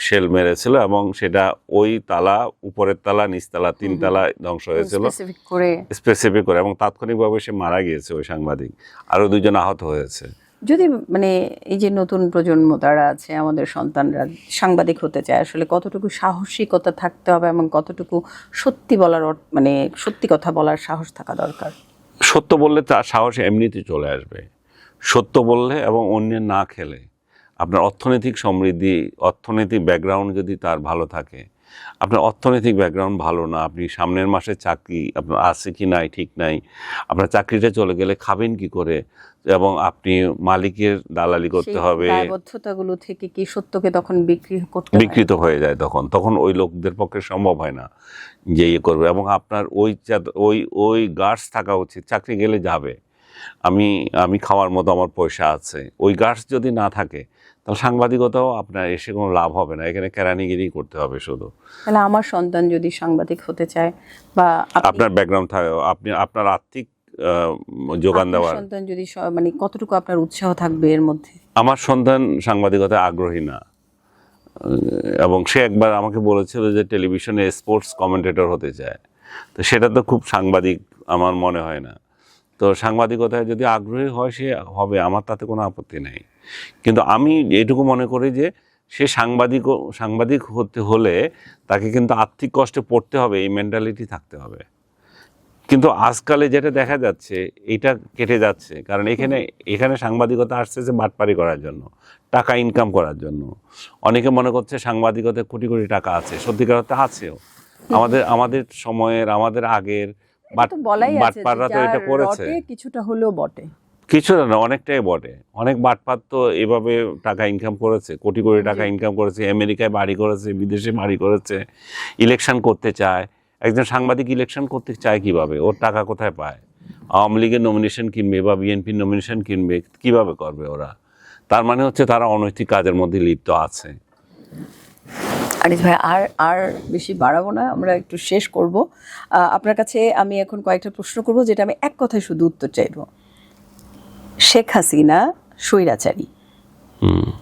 শেল মেরেছিল, এবং সেটা ওই তালা, উপরের তালা, নিচতলা, 3 তালা ধ্বংস হয়েছিল স্পেসিফিক করে, এবং তাৎক্ষণিকভাবে সে মারা গিয়েছে ওই সাংবাদিক। আরো 2 জন আহত হয়েছে। যদি মানে এই যে নতুন প্রজন্ম তারা আছে, আমাদের সন্তানরা সাংবাদিক হতে চায়, আসলে কতটুকু সাহসিকতা থাকতে হবে এবং কতটুকু সত্যি বলার, মানে সত্যি কথা বলার সাহস থাকা দরকার? সত্য বললে তার সাহস এমনিতে চলে আসবে। সত্য বললে এবং অন্যের না খেলে, আপনার অর্থনৈতিক সমৃদ্ধি, অর্থনৈতিক ব্যাকগ্রাউন্ড যদি তার ভালো থাকে, আপনার অর্থনৈতিক ব্যাকগ্রাউন্ড ভালো না, আপনি সামনের মাসে চাকরি আপনার আছে কি নাই ঠিক নাই, আপনার চাকরিটা চলে গেলে খাবেন কি করে, এবং আপনি মালিকের দালালি করতে হবে, দায়বদ্ধতাগুলো থেকে কি সত্যকে তখন বিকৃত হয়ে যায়, তখন ওই লোকদের পক্ষে সম্ভব হয় না যে ইয়ে করবে। এবং আপনার ওই গার্ডস থাকা উচিত, চাকরি গেলে যাবে, আমি খাওয়ার মতো আমার পয়সা আছে, ওই গার্ডস যদি না থাকে তাহলে সাংবাদিকতাও আপনার এসে কোনো লাভ হবে না, এখানে কেরানিগিরি করতে হবে শুধু। তাহলে আমার সন্তান যদি সাংবাদিক হতে চায়, বা আপনার ব্যাকগ্রাউন্ড থাকে, আপনার আর্থিক যোগান দেওয়ার সন্তান যদি, মানে কতটুকু আপনার উৎসাহ থাকবে এর মধ্যে? আমার সন্তান সাংবাদিকতায় আগ্রহী না, এবং সে একবার আমাকে বলেছিল যে টেলিভিশনে স্পোর্টস কমেন্টেটর হতে চায়, তো সেটা তো খুব সাংবাদিক আমার মনে হয় না। তো সাংবাদিকতায় যদি আগ্রহী হয় সে হবে, আমার তাতে কোনো আপত্তি নেই। কিন্তু আমি এইটুকু মনে করি যে সে সাংবাদিক হতে হলে তাকে কিন্তু আর্থিক কষ্টে পড়তে হবে, এই মেন্টালিটি থাকতে হবে। কিন্তু আজকালে যেটা দেখা যাচ্ছে, এটা কেটে যাচ্ছে, কারণ এখানে সাংবাদিকতা আসছে যে বাটপারি করার জন্য, টাকা ইনকাম করার জন্য। অনেকে মনে করছে সাংবাদিকতায় কোটি কোটি টাকা আছে, সত্যিকার অর্থে আছেও। আমাদের সময়ের, আমাদের আগের বাটপাররা তো এটা করেছে, কিছুটা হলেও বটে, কিছুটা না অনেকটাই বটে। অনেক বাটপার তো এভাবে টাকা ইনকাম করেছে, কোটি কোটি টাকা ইনকাম করেছে, আমেরিকায় বাড়ি করেছে, বিদেশে বাড়ি করেছে, ইলেকশন করতে চায়। একজন সাংবাদিক ইলেকশন করতে চায় কিভাবে, ওর টাকা কোথায় পায়? আওয়ামী লীগের নমিনেশন কিনবে বা বিএনপির নমিনেশন কিনবে, কিভাবে করবে ওরা? তার মানে হচ্ছে তারা অনৈতিক কাজের মধ্যে লিপ্ত আছে। আনিস ভাই, আর বেশি বাড়াবো না, আমরা একটু শেষ করব। আপনার কাছে আমি এখন কয়েকটা প্রশ্ন করব, যেটা আমি এক কথায় শুধু উত্তর চাইব। শেখ হাসিনা স্বৈরাচারী?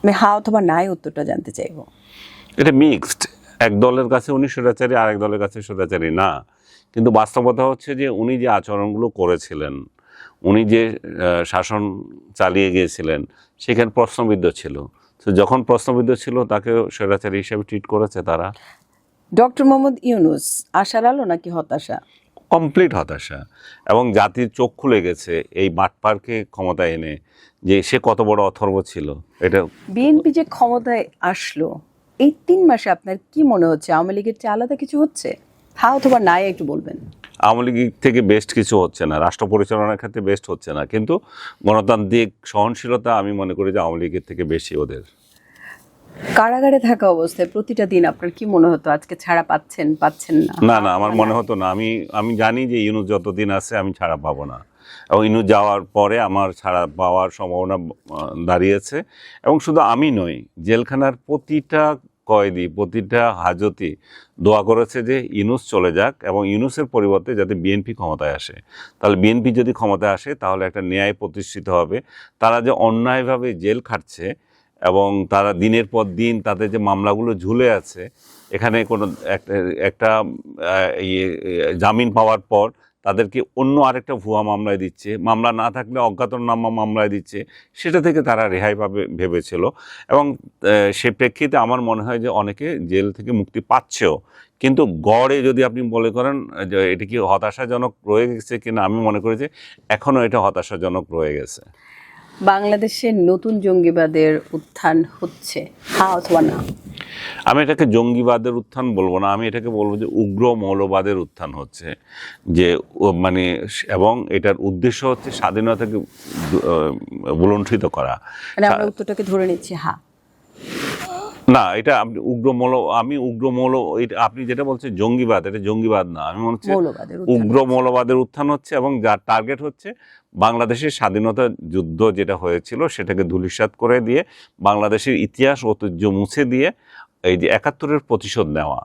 আমি হা অথবা নাই উত্তরটা জানতে চাইবো। এটা মিক্সড, এক দলের কাছে উনি স্বৈরাচারী, আরেক দলের কাছে স্বৈরাচারী না। কিন্তু বাস্তবতা হচ্ছে যে উনি যে আচরণগুলো করেছিলেন, উনি যে শাসন চালিয়ে গিয়েছিলেন, সেখানে প্রশ্নবিদ্ধ ছিল। তো যখন প্রশ্নবিদ্ধ ছিল তাকে স্বৈরাচারী হিসেবে ট্রিট করেছে তারা। ডক্টর মোহাম্মদ ইউনূস আশার আলো নাকি হতাশা? কমপ্লিট হতাশা। এবং জাতির চোখ খুলে গেছে এই বাটপারকে ক্ষমতায় এনে, যে সে কত বড় অথর্ব ছিল। এটা বিএনপি যে ক্ষমতায় আসলো, এই 3 মাসে আপনার কি মনে হচ্ছে আওয়ামী লীগের চেয়ে আলাদা কিছু হচ্ছে? হা অথবা নাই একটু বলবেন। আওয়ামী লীগ থেকে বেস্ট কিছু হচ্ছে না, রাষ্ট্র পরিচালনার ক্ষেত্রে বেস্ট হচ্ছে না, কিন্তু গণতান্ত্রিক সহনশীলতা আমি মনে করি যে আওয়ামী লীগের থেকে বেশি ওদের। কারাগারে থাকা অবস্থায় প্রতিটা দিন আপনার কি মনে হতো আজকে ছাড়া পাচ্ছেন না? না, আমার মনে হতো না। আমি জানি যে ইউনূস যতদিন আছে আমি ছাড়া পাবো না, এবং ইউনূস যাওয়ার পরে আমার ছাড়া পাওয়ার সম্ভাবনা দাঁড়িয়েছে। এবং শুধু আমি নই, জেলখানার প্রতিটা কয়েদি, প্রতিটা হাজতি দোয়া করেছে যে ইউনূস চলে যাক এবং ইউনূসের পরিবর্তে যাতে বিএনপি ক্ষমতায় আসে। তাহলে বিএনপি যদি ক্ষমতায় আসে তাহলে একটা ন্যায় প্রতিষ্ঠিত হবে। তারা যে অন্যায়ভাবে জেল খাটছে এবং তারা দিনের পর দিন তাদের যে মামলাগুলো ঝুলে আছে, এখানে কোনো একটা জামিন পাওয়ার পর তাদেরকে অন্য আরেকটা ভুয়া মামলায় দিচ্ছে, মামলা না থাকলে অজ্ঞাতনামা মামলায় দিচ্ছে, সেটা থেকে তারা রেহাই ভেবেছিল। এবং সে প্রেক্ষিতে আমার মনে হয় যে অনেকে জেল থেকে মুক্তি পাচ্ছেও। কিন্তু গড়ে যদি আপনি মনে করেন যে এটা কি হতাশাজনক রয়ে গেছে কিনা, আমি মনে করি যে এখনও এটা হতাশাজনক রয়ে গেছে। বাংলাদেশে নতুন জঙ্গিবাদের উত্থান হচ্ছে, হ্যাঁ অথবা না? আমি এটাকে জঙ্গিবাদের উত্থান বলবো না, আমি এটাকে বলবো যে উগ্র মৌলবাদের উত্থান হচ্ছে। যে মানে, এবং এটার উদ্দেশ্য হচ্ছে স্বাধীনতাকে বুলণ্ঠিত করা। মানে আমরা উত্তরটাকে ধরে নিচ্ছি হ্যাঁ। না, এটা আপনি উগ্র মৌল, আপনি যেটা বলছেন জঙ্গিবাদ, এটা জঙ্গিবাদ না। আমি মনে হচ্ছে উগ্র মৌলবাদের উত্থান হচ্ছে, এবং যার টার্গেট হচ্ছে বাংলাদেশের স্বাধীনতা যুদ্ধ যেটা হয়েছিল সেটাকে ধূলিসাৎ করে দিয়ে, বাংলাদেশের ইতিহাস ঐতিহ্য মুছে দিয়ে এই যে ৭১-এর প্রতিশোধ নেওয়া।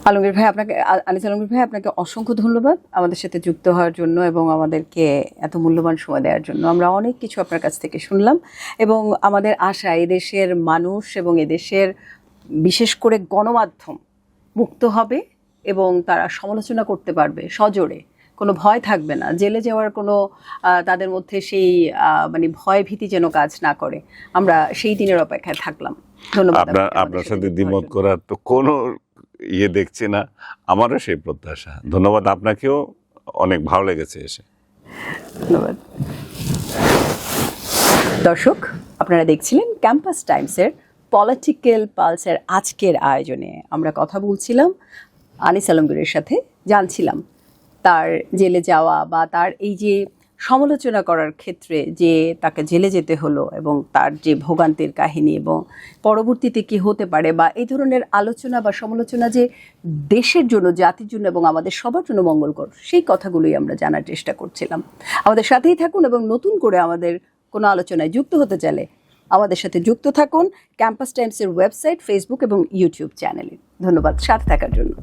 আলমগীর ভাই, আনিস আলমগীর ভাই, আপনাকে অসংখ্য ধন্যবাদ আমাদের সাথে যুক্ত হওয়ার জন্য এবং আমাদেরকে এত মূল্যবান সময় দেওয়ার জন্য। আমরা অনেক কিছু আপনার কাছ থেকে শুনলাম, এবং আমাদের আশা এদেশের মানুষ এবং এদেশের বিশেষ করে গণমাধ্যম মুক্ত হবে এবং তারা সমালোচনা করতে পারবে সজোরে, কোনো ভয় থাকবে না, জেলে যাওয়ার কোনো তাদের মধ্যে সেই মানে ভয় ভীতি যেন কাজ না করে। আমরা সেই দিনের অপেক্ষায় থাকলাম। ধন্যবাদ। আপনার সাথে দ্বিমত করার তো কোনো দেখছি না, আমারও সেই প্রত্যাশা। ধন্যবাদ, আপনাকেও অনেক ভালো লেগেছে এসে। ধন্যবাদ। দর্শক, আপনারা দেখছিলেন ক্যাম্পাস টাইমসের পলিটিক্যাল পালসের আজকের আয়োজনে। আমরা কথা বলছিলাম আনিস আলমগীরের সাথে, জানছিলাম তার জেলে যাওয়া বা তার এই যে সমালোচনা করার ক্ষেত্রে যে তাকে জেলে যেতে হলো এবং তার যে ভোগান্তির কাহিনী এবং পরবর্তীতে কি হতে পারে, বা এই ধরনের আলোচনা বা সমালোচনা যে দেশের জন্য, জাতির জন্য এবং আমাদের সবার জন্য মঙ্গলকর, সেই কথাগুলোই আমরা জানার চেষ্টা করছিলাম। আমাদের সাথেই থাকুন, এবং নতুন করে আমাদের কোনো আলোচনায় যুক্ত হতে চাইলে আমাদের সাথে যুক্ত থাকুন ক্যাম্পাস টাইমসের ওয়েবসাইট, ফেসবুক এবং ইউটিউব চ্যানেলে। ধন্যবাদ সাথে থাকার জন্য।